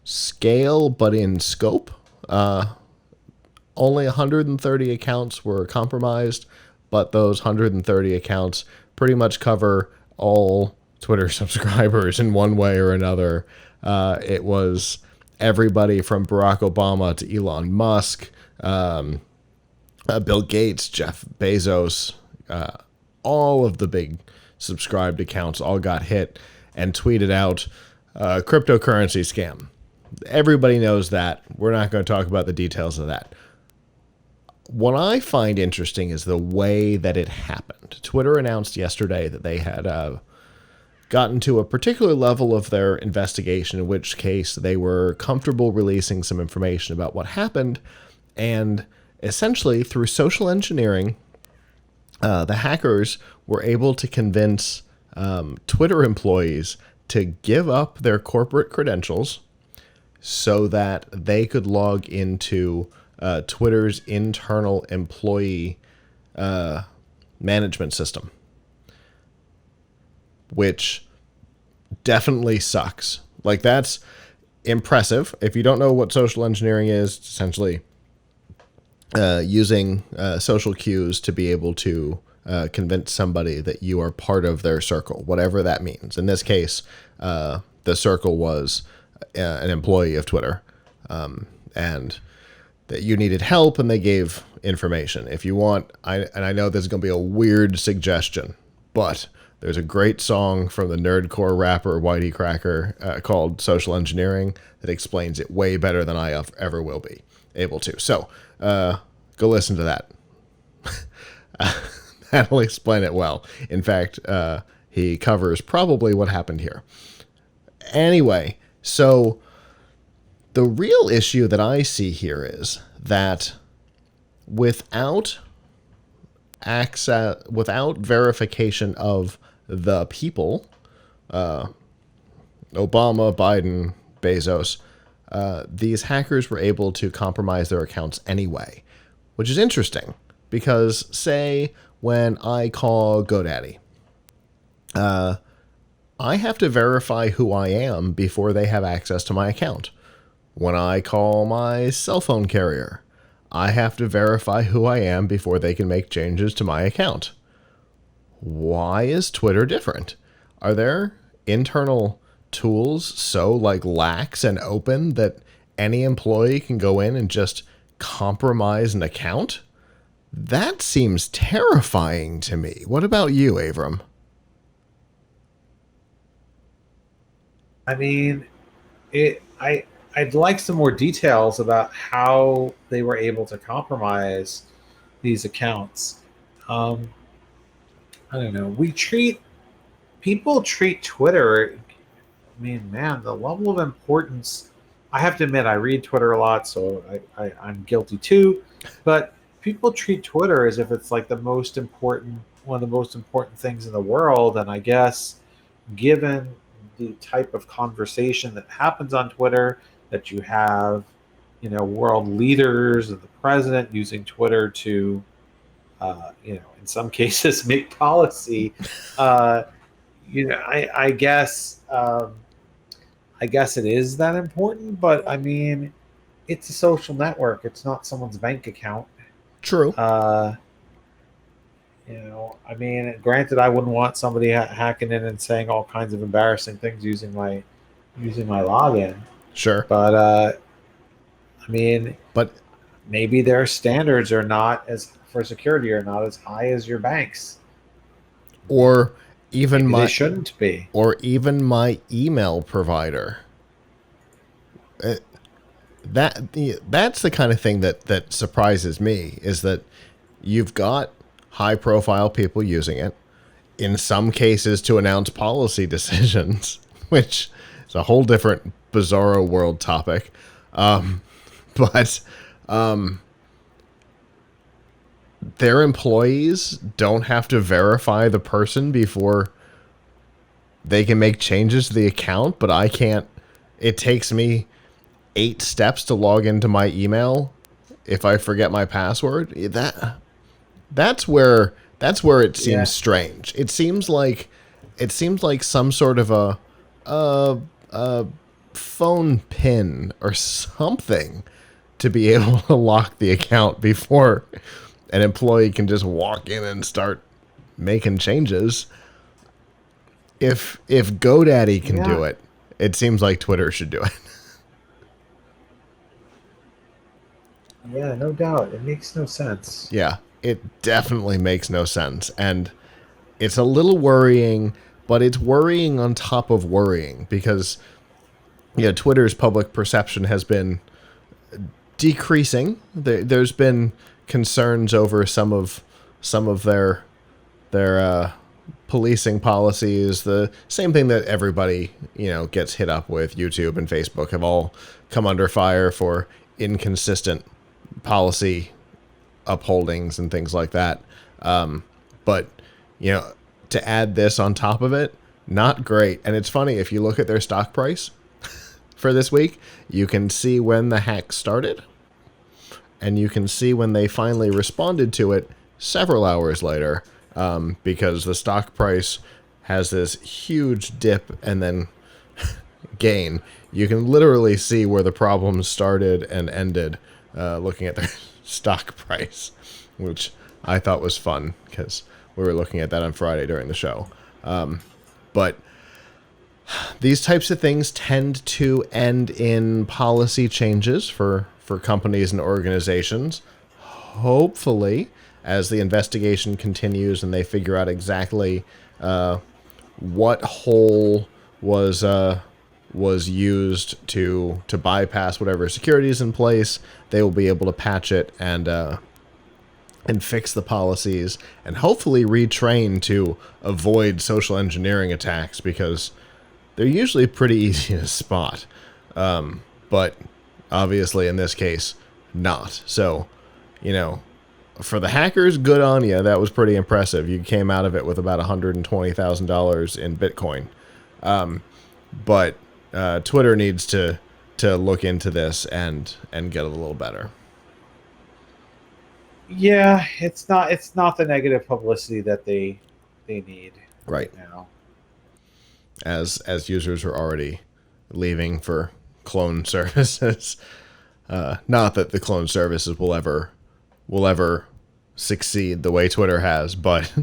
scale, but in scope. Only 130 accounts were compromised, but those 130 accounts pretty much cover all Twitter subscribers in one way or another. It was everybody from Barack Obama to Elon Musk, Bill Gates, Jeff Bezos, all of the big subscribed accounts all got hit and tweeted out cryptocurrency scam. Everybody knows that. We're not going to talk about the details of that. What I find interesting is the way that it happened. Twitter announced yesterday that they had gotten to a particular level of their investigation, in which case they were comfortable releasing some information about what happened, and essentially through social engineering, the hackers were able to convince Twitter employees to give up their corporate credentials so that they could log into Twitter's internal employee management system, which definitely sucks. Like, that's impressive. If you don't know what social engineering is, it's essentially using social cues to be able to convince somebody that you are part of their circle, whatever that means. In this case, the circle was an employee of Twitter, and that you needed help, and they gave information. If you want, I know this is going to be a weird suggestion, but there's a great song from the nerdcore rapper Whitey Cracker called Social Engineering that explains it way better than I ever will be able to. So go listen to that. That'll explain it well. In fact, he covers probably what happened here. Anyway, so the real issue that I see here is that without access, without verification of the people, Obama, Biden, Bezos, these hackers were able to compromise their accounts anyway, which is interesting because, say, when I call GoDaddy, I have to verify who I am before they have access to my account. When I call my cell phone carrier, I have to verify who I am before they can make changes to my account. Why is Twitter different? Are there internal tools so lax and open that any employee can go in and just compromise an account? That seems terrifying to me. What about you, Avram? I mean, I'd like some more details about how they were able to compromise these accounts. I don't know. People treat Twitter. I mean, man, the level of importance I have to admit, I read Twitter a lot, so I'm guilty too. But people treat Twitter as if it's like one of the most important things in the world. And I guess, given the type of conversation that happens on Twitter, that you have, world leaders and the president using Twitter to, in some cases make policy. Uh, I guess. I guess it is that important, but I mean, it's a social network. It's not someone's bank account. True. I mean, granted, I wouldn't want somebody hacking in and saying all kinds of embarrassing things using my login. Sure. But I mean, but maybe their standards are not as for security are not as high as your banks, or even maybe they shouldn't be, or even my email provider. That's the kind of thing that surprises me, is that you've got high profile people using it, in some cases to announce policy decisions, which is a whole different bizarro world topic. But their employees don't have to verify the person before they can make changes to the account, but I can't. It takes me 8 steps to log into my email if I forget my password. That's where it seems strange. It seems like some sort of a phone pin or something to be able to lock the account before an employee can just walk in and start making changes. If GoDaddy can do it, it seems like Twitter should do it. Yeah, no doubt. It makes no sense. Yeah, it definitely makes no sense. And it's a little worrying, but it's worrying on top of worrying, because Twitter's public perception has been decreasing. There's been concerns over some of their policing policies. The same thing that everybody gets hit up with. YouTube and Facebook have all come under fire for inconsistent policy upholdings and things like that. But to add this on top of it, not great. And it's funny, if you look at their stock price for this week, you can see when the hack started, and you can see when they finally responded to it several hours later, because the stock price has this huge dip and then gain. You can literally see where the problem started and ended, looking at their stock price, which I thought was fun because we were looking at that on Friday during the show. But these types of things tend to end in policy changes for companies and organizations. Hopefully, as the investigation continues and they figure out exactly what hole was used to bypass whatever security is in place, they will be able to patch it and fix the policies, and hopefully retrain to avoid social engineering attacks, because they're usually pretty easy to spot. But obviously in this case, not. So, for the hackers, good on you. That was pretty impressive. You came out of it with about $120,000 in Bitcoin. But Twitter needs to look into this and get a little better. Yeah, it's not the negative publicity that they need right now. As users are already leaving for clone services. Not that the clone services will ever succeed the way Twitter has, but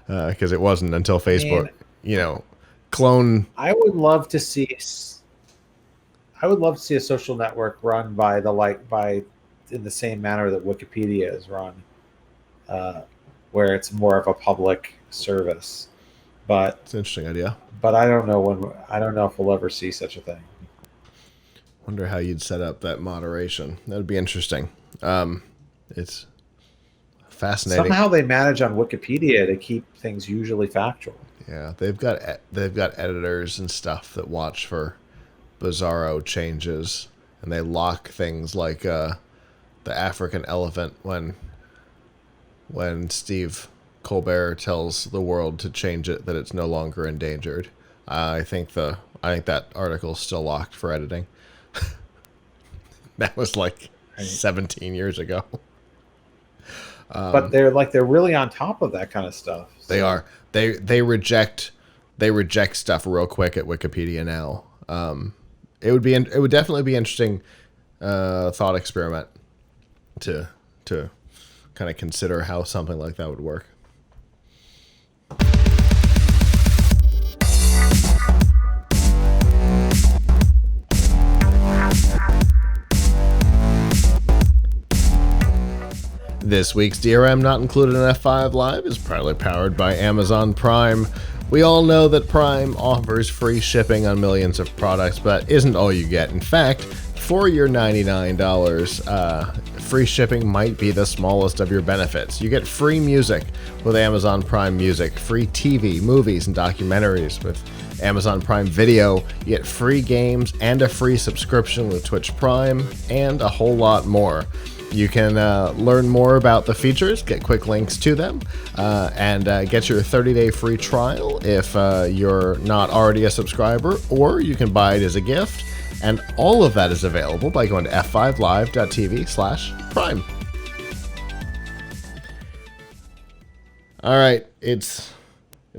because it wasn't until Facebook, clone. I would love to see a social network run by in the same manner that Wikipedia is run, where it's more of a public service. But it's an interesting idea. But I don't know if we'll ever see such a thing. Wonder how you'd set up that moderation. That would be interesting. It's fascinating. Somehow they manage on Wikipedia to keep things usually factual. Yeah, they've got editors and stuff that watch for bizarro changes, and they lock things like the African elephant when Steve Colbert tells the world to change it, that it's no longer endangered. I think that article's still locked for editing. That was like 17 years ago. But they're really on top of that kind of stuff. So. They are. They reject stuff real quick at Wikipedia now. It would definitely be interesting thought experiment to kind of consider how something like that would work. This week's DRM Not Included in F5 Live is proudly powered by Amazon Prime. We all know that Prime offers free shipping on millions of products, but isn't all you get. In fact, for your $99, free shipping might be the smallest of your benefits. You get free music with Amazon Prime Music, free TV, movies, and documentaries with Amazon Prime Video. You get free games and a free subscription with Twitch Prime, and a whole lot more. You can learn more about the features, get quick links to them, and get your 30-day free trial if you're not already a subscriber, or you can buy it as a gift. And all of that is available by going to f5live.tv/prime. All right, it's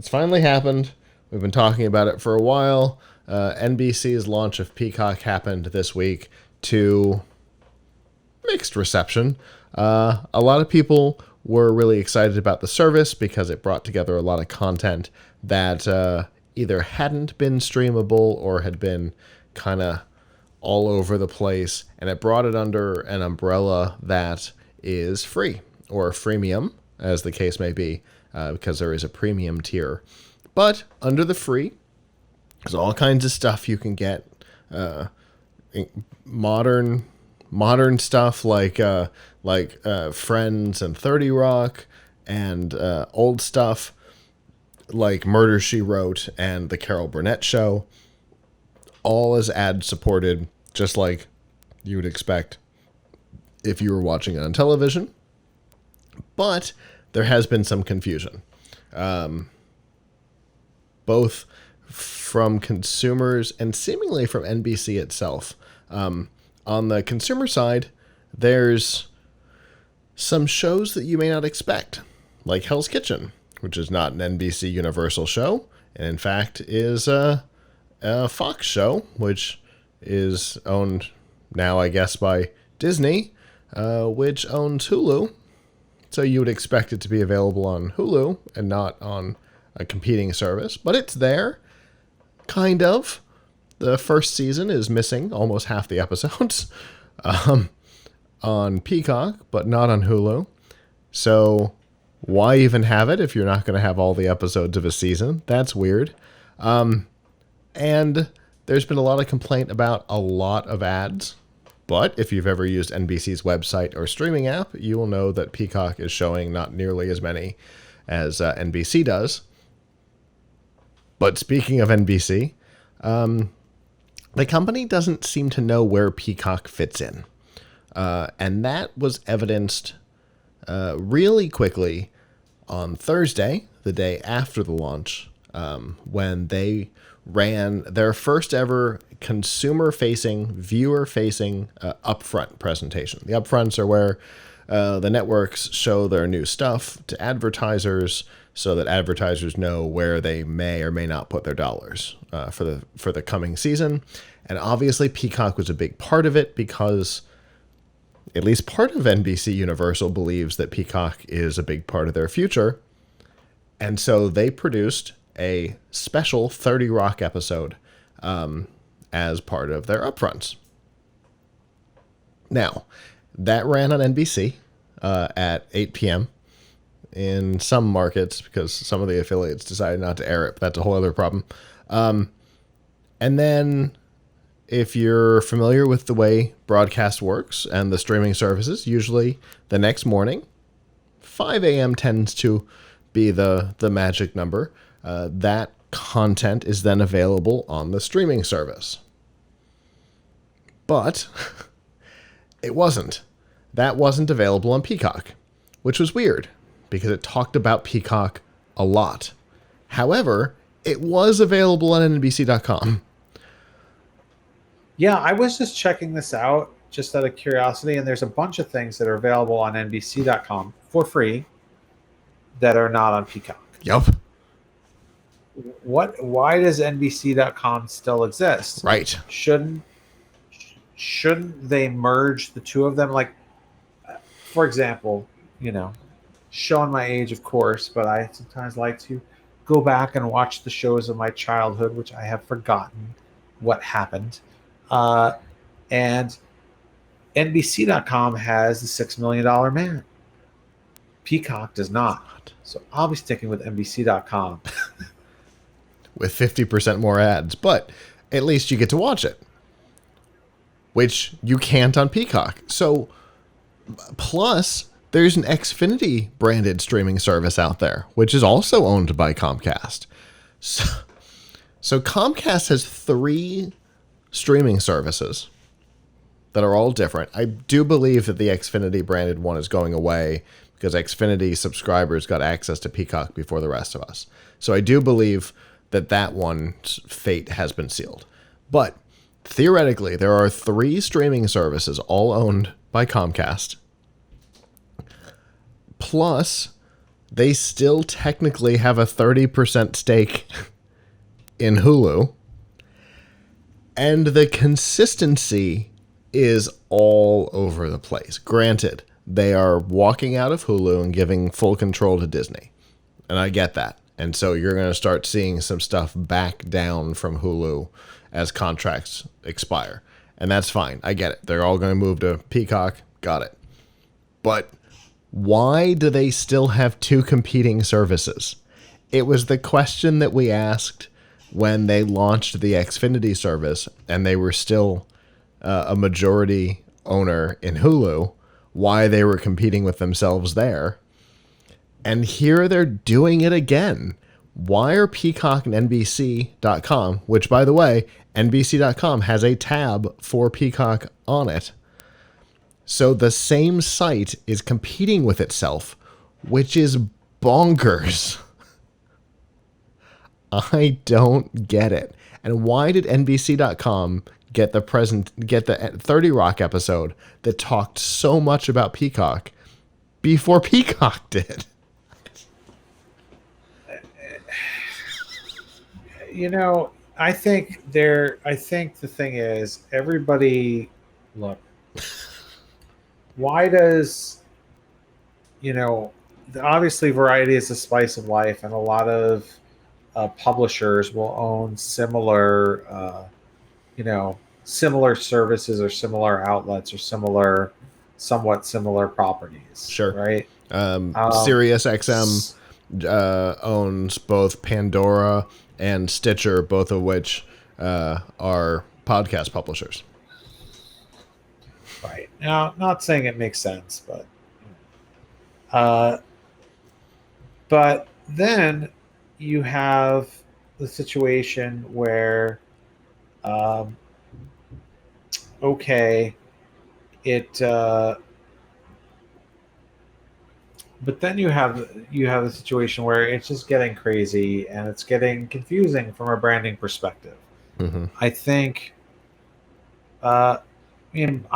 finally happened. We've been talking about it for a while. NBC's launch of Peacock happened this week to mixed reception. A lot of people were really excited about the service because it brought together a lot of content that either hadn't been streamable or had been kind of all over the place, and it brought it under an umbrella that is free, or freemium, as the case may be, because there is a premium tier. But under the free, there's all kinds of stuff you can get. Modern stuff like Friends and 30 Rock, and old stuff like Murder, She Wrote and The Carol Burnett Show. All is ad supported, just like you would expect if you were watching it on television. But there has been some confusion, both from consumers and seemingly from NBC itself. On the consumer side, there's some shows that you may not expect, like Hell's Kitchen, which is not an NBC Universal show, and in fact is a Fox show, which is owned now, I guess, by Disney, which owns Hulu. So you would expect it to be available on Hulu and not on a competing service, but it's there, kind of. The first season is missing almost half the episodes on Peacock, but not on Hulu. So why even have it if you're not going to have all the episodes of a season? That's weird. And there's been a lot of complaint about a lot of ads. But if you've ever used NBC's website or streaming app, you will know that Peacock is showing not nearly as many as NBC does. But speaking of NBC, the company doesn't seem to know where Peacock fits in. And that was evidenced really quickly on Thursday, the day after the launch, when they ran their first ever consumer-facing, viewer-facing upfront presentation. The upfronts are where the networks show their new stuff to advertisers so that advertisers know where they may or may not put their dollars for the coming season. And obviously Peacock was a big part of it because at least part of NBC Universal believes that Peacock is a big part of their future. And so they produced a special 30 Rock episode as part of their upfronts. Now, that ran on NBC at 8 p.m. in some markets because some of the affiliates decided not to air it, but that's a whole other problem. And then if you're familiar with the way broadcast works and the streaming services, usually the next morning, 5 a.m. tends to be the magic number. That content is then available on the streaming service. But it wasn't. That wasn't available on Peacock, which was weird because it talked about Peacock a lot. However, it was available on NBC.com. Yeah, I was just checking this out just out of curiosity, and there's a bunch of things that are available on NBC.com for free that are not on Peacock. Yep. Why does NBC.com still exist? Right. Shouldn't they merge the two of them? Like, for example, showing my age, of course, but I sometimes like to go back and watch the shows of my childhood, which I have forgotten what happened. And NBC.com has the $6 million man. Peacock does not. So I'll be sticking with NBC.com. With 50% more ads, but at least you get to watch it, which you can't on Peacock. So, plus, there's an Xfinity branded streaming service out there, which is also owned by Comcast. So Comcast has 3 streaming services that are all different. I do believe that the Xfinity branded one is going away because Xfinity subscribers got access to Peacock before the rest of us. So I do believe that one's fate has been sealed. But theoretically, there are 3 streaming services all owned by Comcast. Plus, they still technically have a 30% stake in Hulu. And the consistency is all over the place. Granted, they are walking out of Hulu and giving full control to Disney. And I get that. And so you're going to start seeing some stuff back down from Hulu as contracts expire. And that's fine. I get it. They're all going to move to Peacock. Got it. But why do they still have 2 competing services? It was the question that we asked when they launched the Xfinity service and they were still a majority owner in Hulu, why they were competing with themselves there. And here they're doing it again. Why are Peacock and NBC.com, which, by the way, NBC.com has a tab for Peacock on it. So the same site is competing with itself, which is bonkers. I don't get it. And why did NBC.com get the 30 Rock episode that talked so much about Peacock before Peacock did? I think the thing is, everybody, look, why does, obviously variety is the spice of life, and a lot of publishers will own similar services or similar outlets or somewhat similar properties. Sure. Right. Sirius XM owns both Pandora and Stitcher, both of which are podcast publishers. Right. Now, not saying it makes sense, but then you have the situation where, but then you have a situation where it's just getting crazy and it's getting confusing from a branding perspective. Mm-hmm. I think, I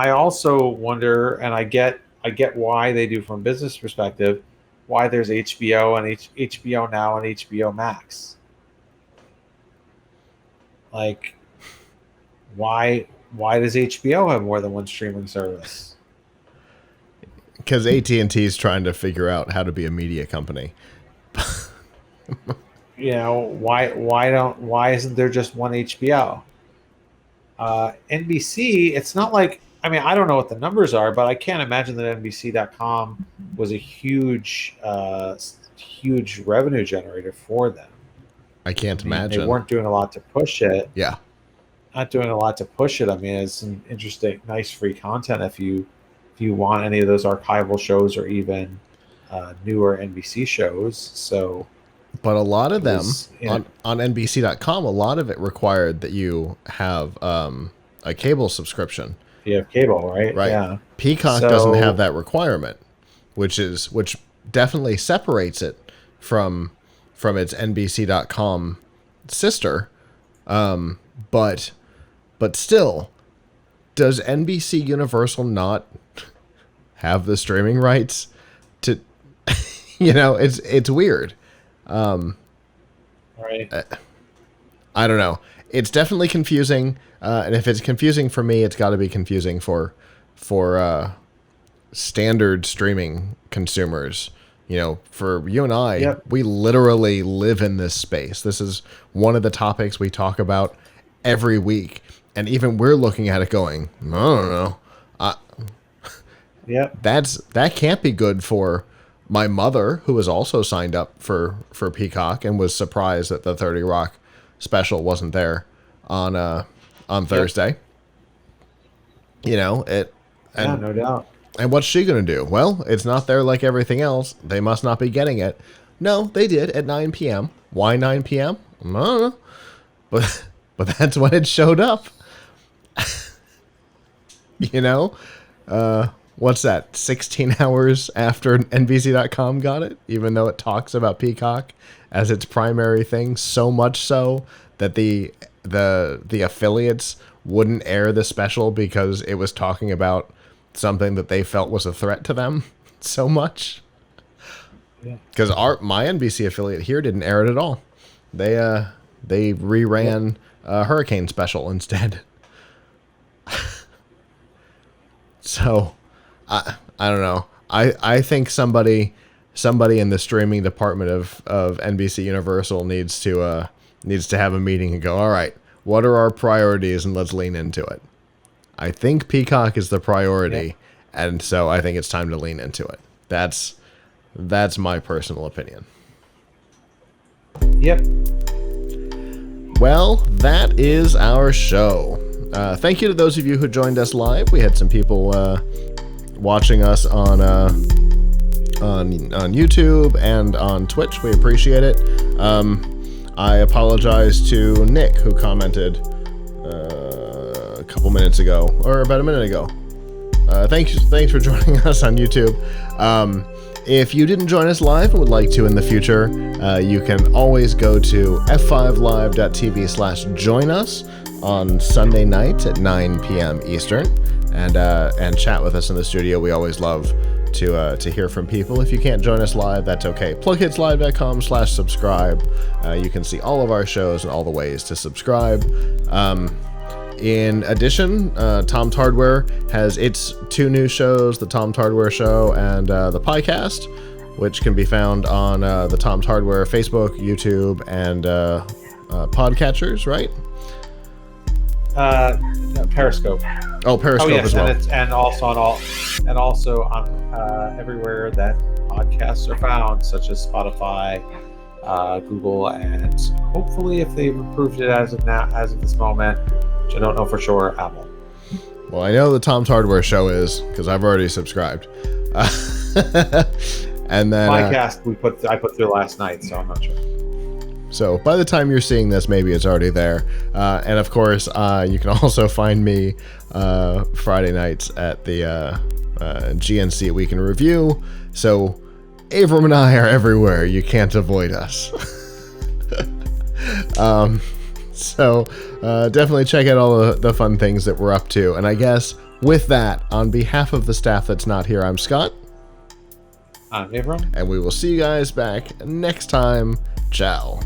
also wonder, and I get why they do from a business perspective, why there's HBO and HBO Now and HBO Max. Like, why does HBO have more than one streaming service? Because AT&T is trying to figure out how to be a media company. Why isn't there just one HBO? NBC, it's not like, I don't know what the numbers are, but I can't imagine that NBC.com was a huge revenue generator for them. I can't imagine. They weren't doing a lot to push it. Yeah. Not doing a lot to push it. It's some interesting, nice free content if you want any of those archival shows or even newer NBC shows. So, but a lot of them on NBC.com, a lot of it required that you have a cable subscription. You have cable, right? Right. Yeah. Peacock doesn't have that requirement, which definitely separates it from its NBC.com sister. But still, does NBC Universal not have the streaming rights to, it's weird. Right. I don't know. It's definitely confusing. And if it's confusing for me, it's got to be confusing for standard streaming consumers. For you and I, Yep. we literally live in this space. This is one of the topics we talk about every week. And even we're looking at it going, I don't know. Yep. That can't be good for my mother, who was also signed up for Peacock and was surprised that the 30 Rock special wasn't there on Thursday. Yep. No doubt. And what's she going to do? Well, it's not there like everything else. They must not be getting it. No, they did at 9 p.m. Why 9 p.m.? I don't know. But that's when it showed up. What's that? 16 hours after NBC.com got it, even though it talks about Peacock as its primary thing, so much so that the affiliates wouldn't air the special because it was talking about something that they felt was a threat to them so much. Because my NBC affiliate here didn't air it at all. They reran a Hurricane special instead. So I don't know. I think somebody in the streaming department of NBC Universal needs to have a meeting and go, all right, what are our priorities, and let's lean into it. I think Peacock is the priority, and so I think it's time to lean into it. That's my personal opinion. Yep. Well, that is our show. Thank you to those of you who joined us live. We had some people watching us on YouTube and on Twitch. We appreciate it. I apologize to Nick, who commented a couple minutes ago, or about a minute ago. Thanks for joining us on YouTube. If you didn't join us live and would like to in the future, you can always go to f5live.tv/join us on Sunday nights at 9 p.m. Eastern and chat with us in the studio. We always love to hear from people. If you can't join us live, that's okay. PLUGHITZlive.com/subscribe. You can see all of our shows and all the ways to subscribe. In addition, Tom's Hardware has its 2 new shows, the Tom's Hardware Show and the podcast, which can be found on the Tom's Hardware Facebook, YouTube, and podcatchers, right? No, Periscope. Oh, Periscope as well. And also on everywhere that podcasts are found, such as Spotify, Google, and hopefully, if they've improved it as of this moment, which I don't know for sure, Apple. Well, I know the Tom's Hardware Show is, because I've already subscribed. And then my cast I put through last night, so I'm not sure. So by the time you're seeing this, maybe it's already there. And of course, you can also find me Friday nights at the GNC Week in Review. So Avram and I are everywhere. You can't avoid us. So definitely check out all the fun things that we're up to. And I guess with that, on behalf of the staff that's not here, I'm Scott. I'm Avram. And we will see you guys back next time. Ciao.